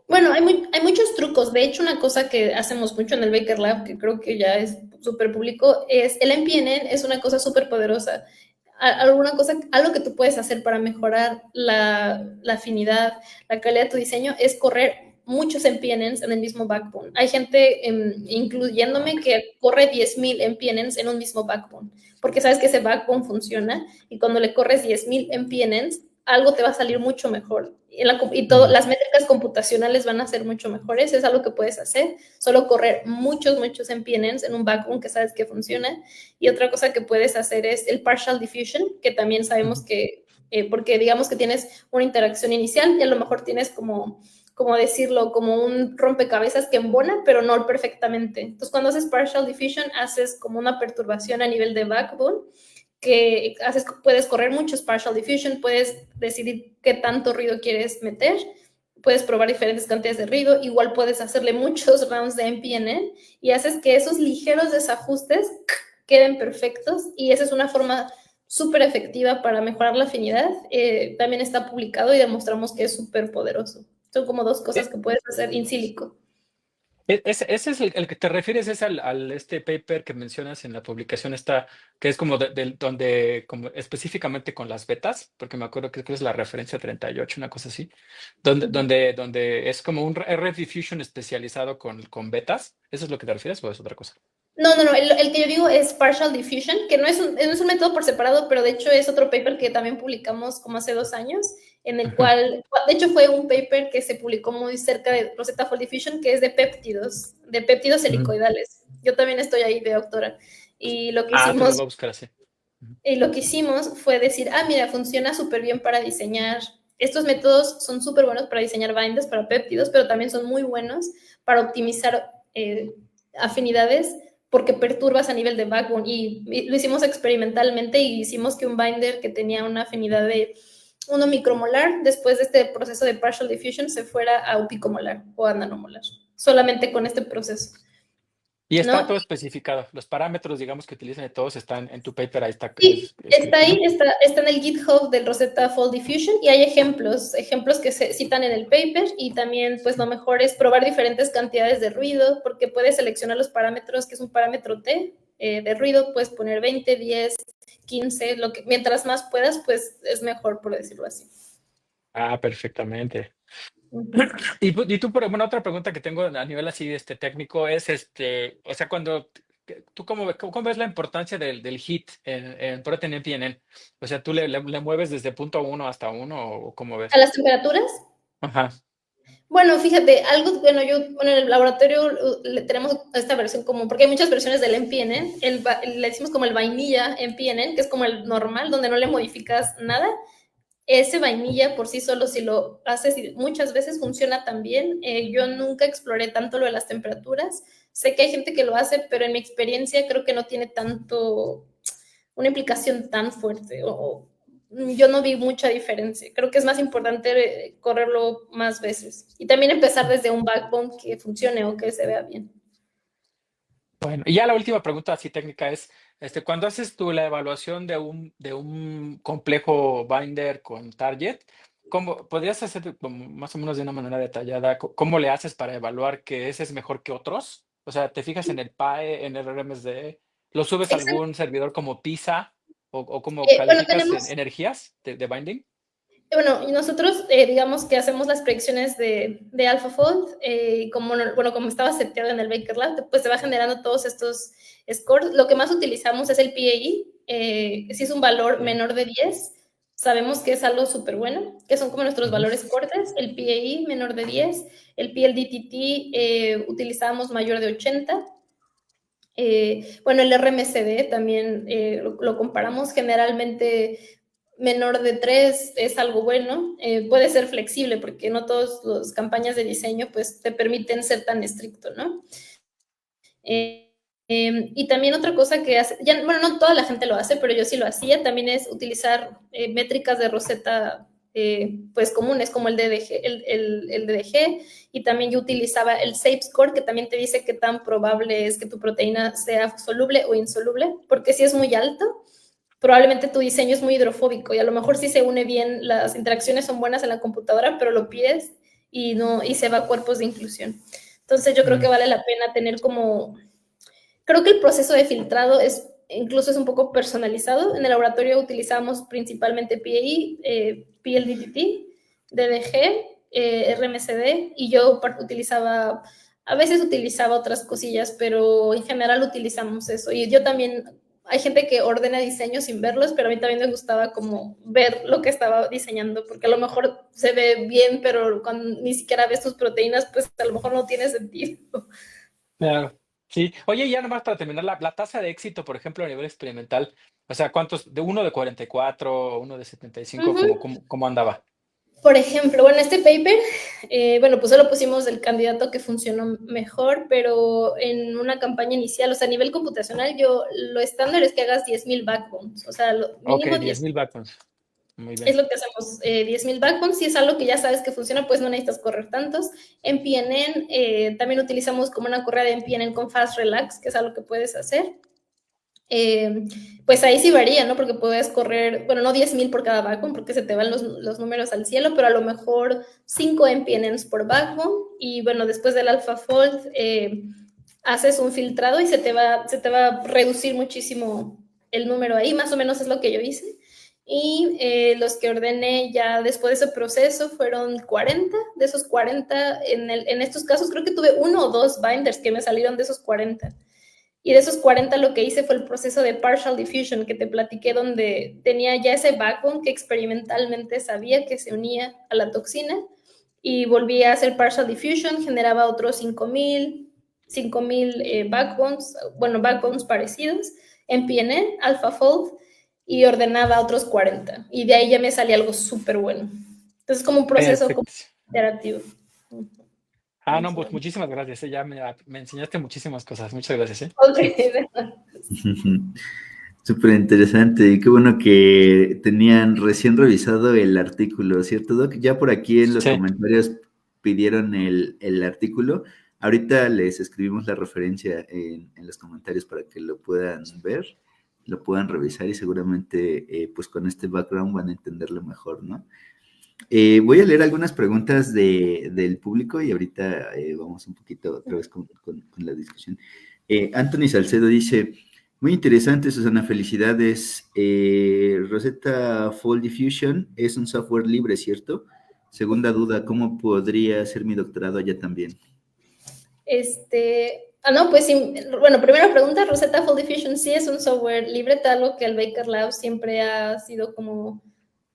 Bueno, hay muchos trucos. De hecho, una cosa que hacemos mucho en el Baker Lab, que creo que ya es súper público, es el MPNN es una cosa súper poderosa. Algo que tú puedes hacer para mejorar la afinidad, la calidad de tu diseño, es correr muchos MPNNs en el mismo backbone. Hay gente, incluyéndome, que corre 10,000 MPNNs en un mismo backbone, porque sabes que ese backbone funciona y cuando le corres 10,000 MPNNs, algo te va a salir mucho mejor. Las métricas computacionales van a ser mucho mejores. Es algo que puedes hacer. Solo correr muchos MPNNs en un backbone que sabes que funciona. Y otra cosa que puedes hacer es el partial diffusion, que también sabemos que, porque digamos que tienes una interacción inicial y a lo mejor tienes como decirlo, como un rompecabezas que embona, pero no perfectamente. Entonces, cuando haces partial diffusion, haces como una perturbación a nivel de backbone, que puedes correr muchos partial diffusion, puedes decidir qué tanto ruido quieres meter, puedes probar diferentes cantidades de ruido, igual puedes hacerle muchos rounds de MPNN y haces que esos ligeros desajustes queden perfectos y esa es una forma súper efectiva para mejorar la afinidad. También está publicado y demostramos que es súper poderoso. Son como dos cosas que puedes hacer in silico. Ese es el que te refieres, es al este paper que mencionas en la publicación esta, que es como donde, como específicamente con las betas, porque me acuerdo que es la referencia 38, una cosa así, donde es como un RF diffusion especializado con betas. ¿Eso es lo que te refieres o es otra cosa? No, el que yo digo es partial diffusion, que no es un método por separado, pero de hecho es otro paper que también publicamos como hace 2 años, en el cual, de hecho fue un paper que se publicó muy cerca de Rosetta Fold Diffusion, que es de péptidos helicoidales. Yo también estoy ahí de doctora. Y lo que Pues lo hicimos, voy a buscar así. fue decir, mira, funciona súper bien para diseñar. Estos métodos son súper buenos para diseñar binders, para péptidos, pero también son muy buenos para optimizar afinidades porque perturbas a nivel de backbone y lo hicimos experimentalmente y hicimos que un binder que tenía una afinidad de 1 micromolar, después de este proceso de partial diffusion, se fuera a un picomolar o a nanomolar, solamente con este proceso. Y está ¿No? todo especificado. Los parámetros, digamos, que utilizan de todos están en tu paper. Ahí está. Sí, está ahí, está en el GitHub del Rosetta Fold Diffusion y hay ejemplos que se citan en el paper y también pues lo mejor es probar diferentes cantidades de ruido porque puedes seleccionar los parámetros, que es un parámetro T de ruido, puedes poner 20, 10, 15, mientras más puedas pues es mejor, por decirlo así. Perfectamente. Y tú, bueno, otra pregunta que tengo a nivel así técnico es, o sea, ¿tú cómo ves la importancia del hit en Protein MPNN? O sea, ¿tú le mueves desde punto 1 hasta 1 o cómo ves? ¿A las temperaturas? Ajá. Bueno, fíjate, en el laboratorio tenemos esta versión común, porque hay muchas versiones del MPNN, le decimos como el vainilla MPNN, que es como el normal, donde no le modificas nada. Ese vainilla por sí solo, si lo haces muchas veces, funciona también. Yo nunca exploré tanto lo de las temperaturas. Sé que hay gente que lo hace, pero en mi experiencia creo que no tiene una implicación tan fuerte. Yo no vi mucha diferencia. Creo que es más importante correrlo más veces. Y también empezar desde un backbone que funcione o que se vea bien. Bueno, y ya la última pregunta así técnica es, cuando haces tú la evaluación de un complejo binder con target, ¿cómo podrías hacer más o menos de una manera detallada cómo le haces para evaluar que ese es mejor que otros? O sea, ¿te fijas en el PAE, en el RMSD? ¿Lo subes a algún servidor como PISA o cómo Bueno, calificas en energías de binding? Bueno, y nosotros digamos que hacemos las predicciones de AlphaFold, como estaba seteado en el Baker Lab, pues se va generando todos estos scores. Lo que más utilizamos es el PAE, si es un valor menor de 10, sabemos que es algo súper bueno, que son como nuestros valores cortes, el PAE menor de 10, el PLDTT utilizábamos mayor de 80. Bueno, el RMCD también lo comparamos, generalmente menor de 3 es algo bueno, puede ser flexible porque no todas las campañas de diseño pues te permiten ser tan estricto, ¿no? Y también otra cosa que hace, ya, bueno, no toda la gente lo hace, pero yo sí lo hacía, también es utilizar métricas de Rosetta pues comunes como el DDG, el DDG, y también yo utilizaba el SAFE Score, que también te dice qué tan probable es que tu proteína sea soluble o insoluble, porque si es muy alto, probablemente tu diseño es muy hidrofóbico y a lo mejor sí se une bien, las interacciones son buenas en la computadora, pero lo pides y se va a cuerpos de inclusión. Entonces yo creo que vale la pena tener como... Creo que el proceso de filtrado incluso es un poco personalizado. En el laboratorio utilizamos principalmente PAE, PLDTT, DDG, RMCD, y yo a veces utilizaba otras cosillas, pero en general utilizamos eso. Y yo también, hay gente que ordena diseños sin verlos, pero a mí también me gustaba como ver lo que estaba diseñando, porque a lo mejor se ve bien, pero cuando ni siquiera ves tus proteínas, pues a lo mejor no tiene sentido. Claro, sí. Oye, ya nomás para terminar, la tasa de éxito, por ejemplo, a nivel experimental, o sea, ¿cuántos? De uno de 44, uno de 75, ¿cómo andaba? Por ejemplo, bueno, este paper, bueno, pues solo pusimos el candidato que funcionó mejor, pero en una campaña inicial, o sea, a nivel computacional, lo estándar es que hagas 10,000 backbones, o sea, lo mínimo 10,000 backbones. Muy bien. es lo que hacemos, 10,000 backbones. Si es algo que ya sabes que funciona, pues no necesitas correr tantos. En PNN también utilizamos como una correa de PNN con Fast Relax, que es algo que puedes hacer. Pues ahí sí varía, ¿no? Porque puedes correr, bueno, no 10,000 por cada backbone, porque se te van los números al cielo, pero a lo mejor 5 NPNs por backbone, y bueno, después del AlphaFold haces un filtrado y se te va a reducir muchísimo el número ahí, más o menos es lo que yo hice. Y los que ordené ya después de ese proceso fueron 40. De esos 40, en estos casos creo que tuve 1 o 2 binders que me salieron de esos 40. Y de esos 40 lo que hice fue el proceso de partial diffusion que te platiqué, donde tenía ya ese backbone que experimentalmente sabía que se unía a la toxina, y volví a hacer partial diffusion, generaba otros 5,000 backbones, bueno, backbones parecidos, en PNN, AlphaFold, y ordenaba otros 40. Y de ahí ya me salía algo súper bueno. Entonces, como un proceso iterativo. No, pues muchísimas gracias. Ya me enseñaste muchísimas cosas. Muchas gracias. Ok. Súper interesante. Qué bueno que tenían recién revisado el artículo, ¿cierto, Doc? Ya por aquí en los comentarios pidieron el artículo. Ahorita les escribimos la referencia en los comentarios para que lo puedan ver, lo puedan revisar y seguramente pues con este background van a entenderlo mejor, ¿no? Voy a leer algunas preguntas del público y ahorita vamos un poquito otra vez con la discusión. Anthony Salcedo dice, muy interesante, Susana, felicidades. Rosetta Fold Diffusion es un software libre, ¿cierto? Segunda duda, ¿cómo podría hacer mi doctorado allá también? No, pues sí, bueno, primera pregunta, Rosetta Fold Diffusion sí es un software libre, tal que el Baker Lab siempre ha sido como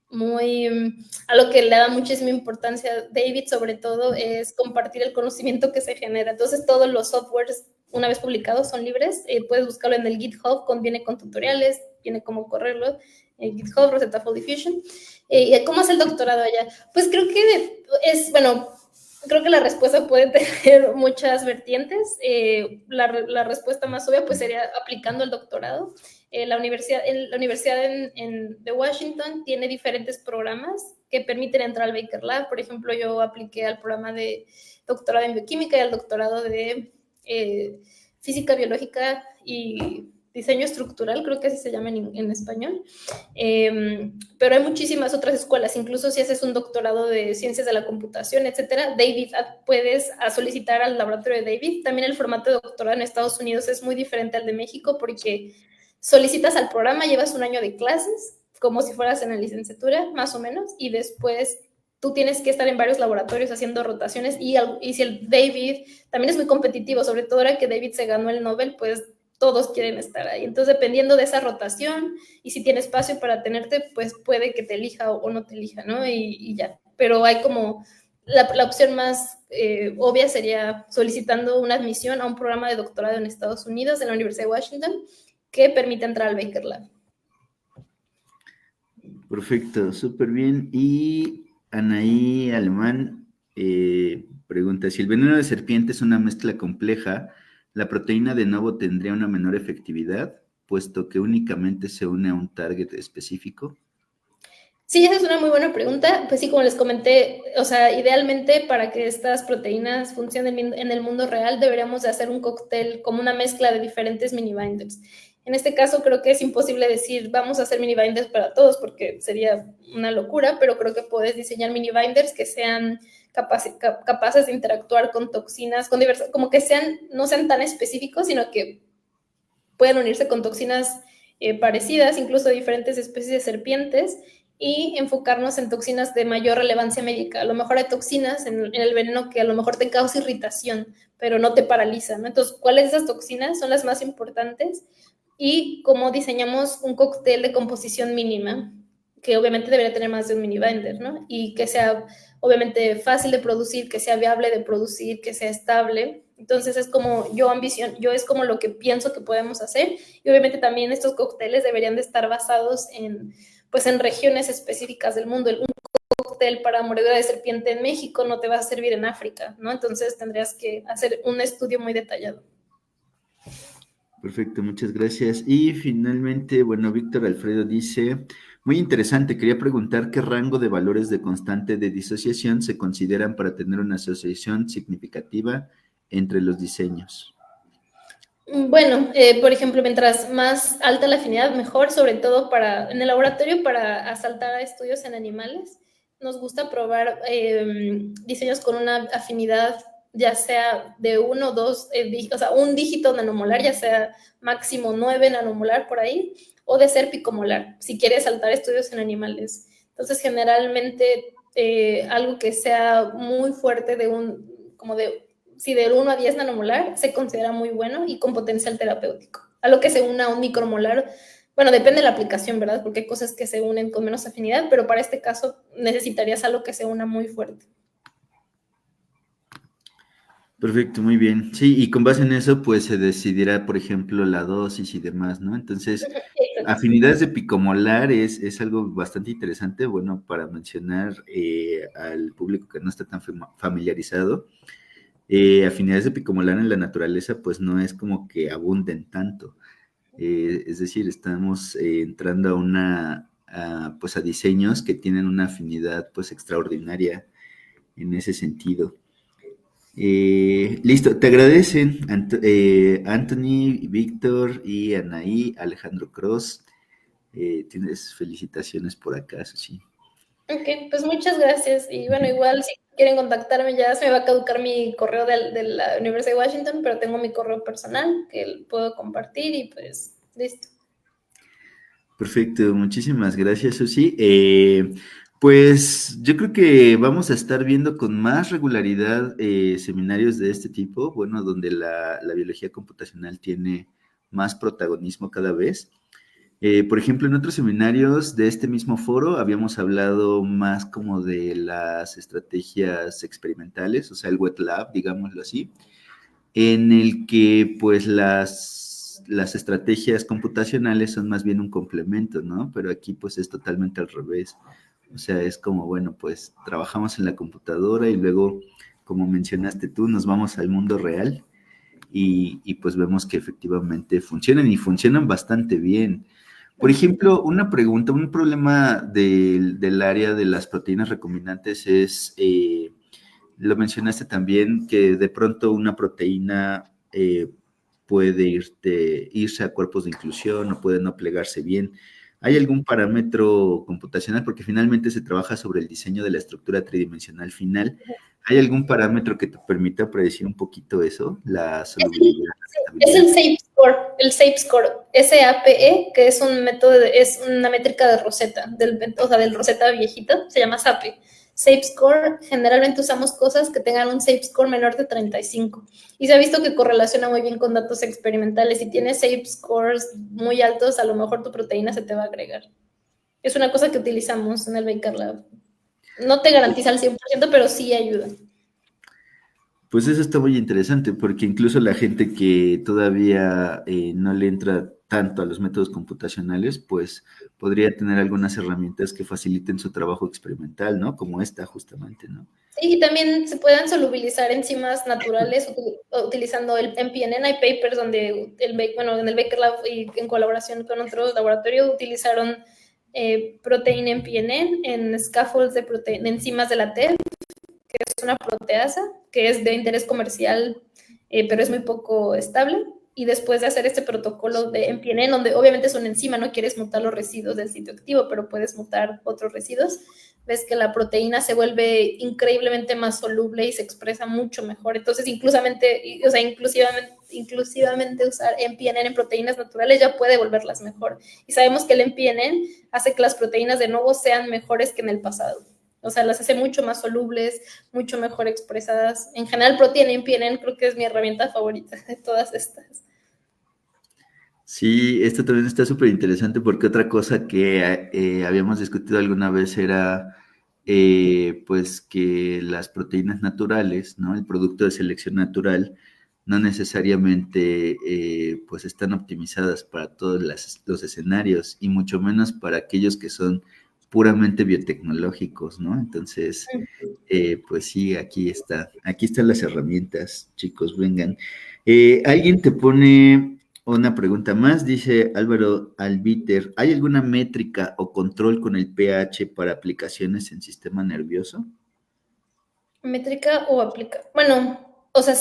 a lo que le da muchísima importancia David, sobre todo, es compartir el conocimiento que se genera. Entonces, todos los softwares, una vez publicados, son libres. Puedes buscarlo en el GitHub, viene con tutoriales, viene cómo correrlo. GitHub, Rosetta Fold Diffusion. ¿Y cómo es el doctorado allá? Pues creo que creo que la respuesta puede tener muchas vertientes. La respuesta más obvia pues sería aplicando el doctorado. La universidad de Washington tiene diferentes programas que permiten entrar al Baker Lab. Por ejemplo, yo apliqué al programa de doctorado en bioquímica y al doctorado de física biológica y diseño estructural, creo que así se llama en español. Pero hay muchísimas otras escuelas, incluso si haces un doctorado de ciencias de la computación, etcétera, David, puedes solicitar al laboratorio de David. También el formato de doctorado en Estados Unidos es muy diferente al de México porque solicitas al programa, llevas un año de clases, como si fueras en la licenciatura, más o menos, y después tú tienes que estar en varios laboratorios haciendo rotaciones, y si el David también es muy competitivo, sobre todo ahora que David se ganó el Nobel, pues todos quieren estar ahí. Entonces, dependiendo de esa rotación y si tiene espacio para tenerte, pues puede que te elija o no te elija, ¿no? Y ya. Pero hay como la opción más obvia sería solicitando una admisión a un programa de doctorado en Estados Unidos, en la Universidad de Washington, que permita entrar al Baker Lab. Perfecto, súper bien. Y Anaí Alemán pregunta, si el veneno de serpiente es una mezcla compleja, ¿la proteína de nuevo tendría una menor efectividad, puesto que únicamente se une a un target específico? Sí, esa es una muy buena pregunta. Pues sí, como les comenté, o sea, idealmente para que estas proteínas funcionen en el mundo real, deberíamos de hacer un cóctel como una mezcla de diferentes mini binders. En este caso creo que es imposible decir vamos a hacer mini binders para todos porque sería una locura, pero creo que puedes diseñar mini binders que sean capaces de interactuar con toxinas, con diversas, como que no sean tan específicos, sino que pueden unirse con toxinas parecidas, incluso diferentes especies de serpientes, y enfocarnos en toxinas de mayor relevancia médica. A lo mejor hay toxinas en el veneno que a lo mejor te causa irritación, pero no te paraliza, ¿no? Entonces, ¿cuáles de esas toxinas son las más importantes? Y cómo diseñamos un cóctel de composición mínima, que obviamente debería tener más de un mini binder, ¿no? Y que sea obviamente fácil de producir, que sea viable de producir, que sea estable. Entonces es como yo es como lo que pienso que podemos hacer. Y obviamente también estos cócteles deberían de estar basados en regiones específicas del mundo. Un cóctel para mordedura de serpiente en México no te va a servir en África, ¿no? Entonces tendrías que hacer un estudio muy detallado. Perfecto, muchas gracias. Y finalmente, bueno, Víctor Alfredo dice, muy interesante, quería preguntar qué rango de valores de constante de disociación se consideran para tener una asociación significativa entre los diseños. Bueno, por ejemplo, mientras más alta la afinidad, mejor, sobre todo en el laboratorio para asaltar a estudios en animales. Nos gusta probar diseños con una afinidad ya sea de 1 o 2, o sea, un dígito nanomolar, ya sea máximo 9 nanomolar por ahí, o de ser picomolar, si quieres saltar estudios en animales. Entonces, generalmente, algo que sea muy fuerte si del 1 a 10 nanomolar se considera muy bueno y con potencial terapéutico. Algo que se una a un micromolar, bueno, depende de la aplicación, ¿verdad? Porque hay cosas que se unen con menos afinidad, pero para este caso necesitarías algo que se una muy fuerte. Perfecto, muy bien. Sí, y con base en eso, pues se decidirá, por ejemplo, la dosis y demás, ¿no? Entonces, afinidades de picomolar es algo bastante interesante, bueno, para mencionar al público que no está tan familiarizado. Afinidades de picomolar en la naturaleza, pues no es como que abunden tanto. Es decir, estamos entrando pues a diseños que tienen una afinidad pues extraordinaria en ese sentido. Listo, te agradecen Anthony, Víctor y Anaí, Alejandro Cross. Tienes felicitaciones por acá, Susi. Ok, pues muchas gracias. Y bueno, igual si quieren contactarme, ya se me va a caducar mi correo de la Universidad de Washington, pero tengo mi correo personal que puedo compartir y pues listo. Perfecto, muchísimas gracias, Susi. Pues yo creo que vamos a estar viendo con más regularidad seminarios de este tipo, bueno, donde la biología computacional tiene más protagonismo cada vez. Por ejemplo, en otros seminarios de este mismo foro habíamos hablado más como de las estrategias experimentales, o sea, el wet lab, digámoslo así, en el que pues las estrategias computacionales son más bien un complemento, ¿no? Pero aquí pues es totalmente al revés. O sea, es como, bueno, pues trabajamos en la computadora y luego, como mencionaste tú, nos vamos al mundo real y pues vemos que efectivamente funcionan y funcionan bastante bien. Por ejemplo, una pregunta, un problema del área de las proteínas recombinantes es, lo mencionaste también, que de pronto una proteína puede irse a cuerpos de inclusión o puede no plegarse bien. ¿Hay algún parámetro computacional? Porque finalmente se trabaja sobre el diseño de la estructura tridimensional final. ¿Hay algún parámetro que te permita predecir un poquito eso? La solubilidad. Es el SAPE score, SAPE, que es un método, es una métrica de Rosetta, del Rosetta viejito, se llama SAPE. safe score, generalmente usamos cosas que tengan un safe score menor de 35. Y se ha visto que correlaciona muy bien con datos experimentales. Si tienes safe scores muy altos, a lo mejor tu proteína se te va a agregar. Es una cosa que utilizamos en el Baker Lab. No te garantiza al 100%, pero sí ayuda. Pues eso está muy interesante, porque incluso la gente que todavía no le entra tanto a los métodos computacionales, pues podría tener algunas herramientas que faciliten su trabajo experimental, ¿no? Como esta, justamente, ¿no? Sí, y también se pueden solubilizar enzimas naturales utilizando el MPNN. Hay papers donde en el Baker Lab y en colaboración con otros laboratorios utilizaron proteína MPNN en scaffolds de enzimas de la TEF, que es una proteasa que es de interés comercial, pero es muy poco estable. Y después de hacer este protocolo de MPNN, donde obviamente es una enzima, no quieres mutar los residuos del sitio activo, pero puedes mutar otros residuos, ves que la proteína se vuelve increíblemente más soluble y se expresa mucho mejor. Entonces, inclusivamente usar MPNN en proteínas naturales ya puede volverlas mejor. Y sabemos que el MPNN hace que las proteínas de nuevo sean mejores que en el pasado. O sea, las hace mucho más solubles, mucho mejor expresadas. En general, proteína MPNN creo que es mi herramienta favorita de todas estas. Sí, esto también está súper interesante porque otra cosa que habíamos discutido alguna vez era pues que las proteínas naturales, ¿no? El producto de selección natural no necesariamente pues están optimizadas para todos los escenarios y mucho menos para aquellos que son puramente biotecnológicos, ¿no? Entonces, pues sí, aquí están las herramientas, chicos, vengan. Alguien te pone una pregunta más, dice Álvaro Albiter, ¿hay alguna métrica o control con el pH para aplicaciones en sistema nervioso? Métrica o bueno, o sea,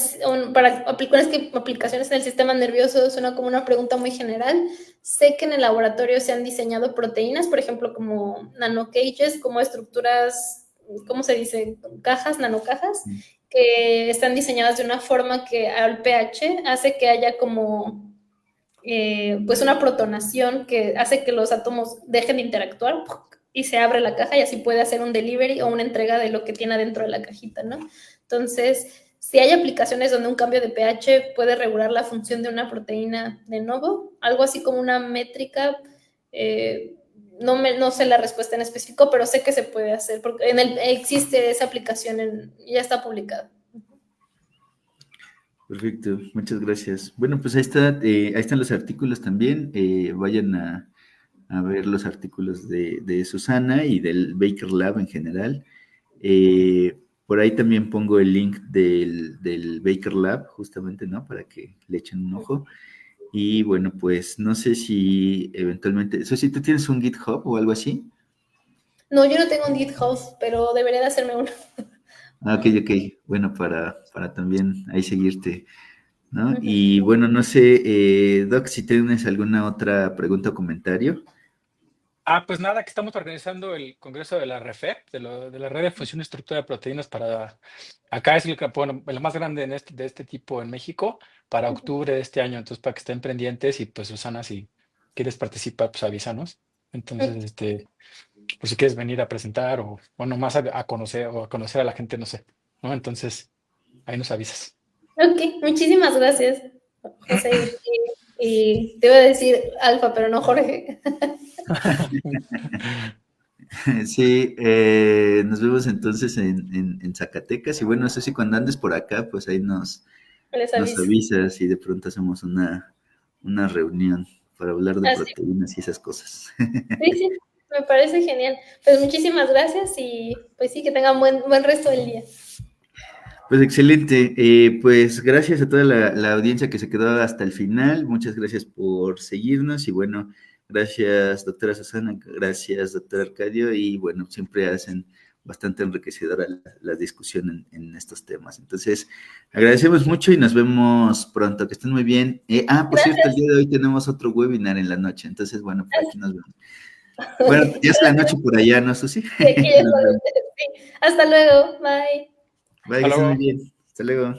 para aplicaciones en el sistema nervioso suena como una pregunta muy general. Sé que en el laboratorio se han diseñado proteínas, por ejemplo, como nanocages, como estructuras, ¿cómo se dice? Cajas, nanocajas, que están diseñadas de una forma que al pH hace que haya como pues una protonación que hace que los átomos dejen de interactuar y se abre la caja y así puede hacer un delivery o una entrega de lo que tiene adentro de la cajita, ¿no? Entonces, si hay aplicaciones donde un cambio de pH puede regular la función de una proteína de nuevo, algo así como una métrica, no sé la respuesta en específico, pero sé que se puede hacer, porque existe esa aplicación, ya está publicada. Perfecto, muchas gracias. Bueno, pues ahí están los artículos también. Vayan a ver los artículos de Susana y del Baker Lab en general. Por ahí también pongo el link del Baker Lab, justamente, ¿no? Para que le echen un ojo. Y bueno, pues no sé si eventualmente, eso sí, ¿tú tienes un GitHub o algo así? No, yo no tengo un GitHub, pero debería de hacerme uno. Ah, ok. Bueno, para también ahí seguirte, ¿no? Y bueno, no sé, Doc, si tienes alguna otra pregunta o comentario. Pues nada, que estamos organizando el congreso de la REFEP, de la Red de Fusión y Estructura de Proteínas acá es el más grande de este tipo en México, para octubre de este año, entonces para que estén pendientes y pues Susana, si quieres participar, pues avísanos. Entonces, pues si quieres venir a presentar o nomás a conocer o a conocer a la gente, no sé, ¿no? Entonces, ahí nos avisas. Ok, muchísimas gracias, José. Y te iba a decir Alfa, pero no Jorge. Sí, nos vemos entonces en Zacatecas y bueno, eso sí, cuando andes por acá, pues ahí nos avisas y de pronto hacemos una reunión para hablar de proteínas y esas cosas. Sí, me parece genial. Pues muchísimas gracias y pues sí, que tengan buen resto del día. Pues excelente, pues gracias a toda la audiencia que se quedó hasta el final, muchas gracias por seguirnos y bueno, gracias doctora Susana, gracias doctor Arcadio y bueno, siempre hacen bastante enriquecedora la discusión en estos temas. Entonces, agradecemos mucho y nos vemos pronto, que estén muy bien. Por cierto, el día de hoy tenemos otro webinar en la noche, entonces bueno, por aquí nos vemos. Bueno, ya es la noche por allá, ¿no, Susi? Sí, hasta luego, bye. Bye, que estén muy bien. Hasta luego.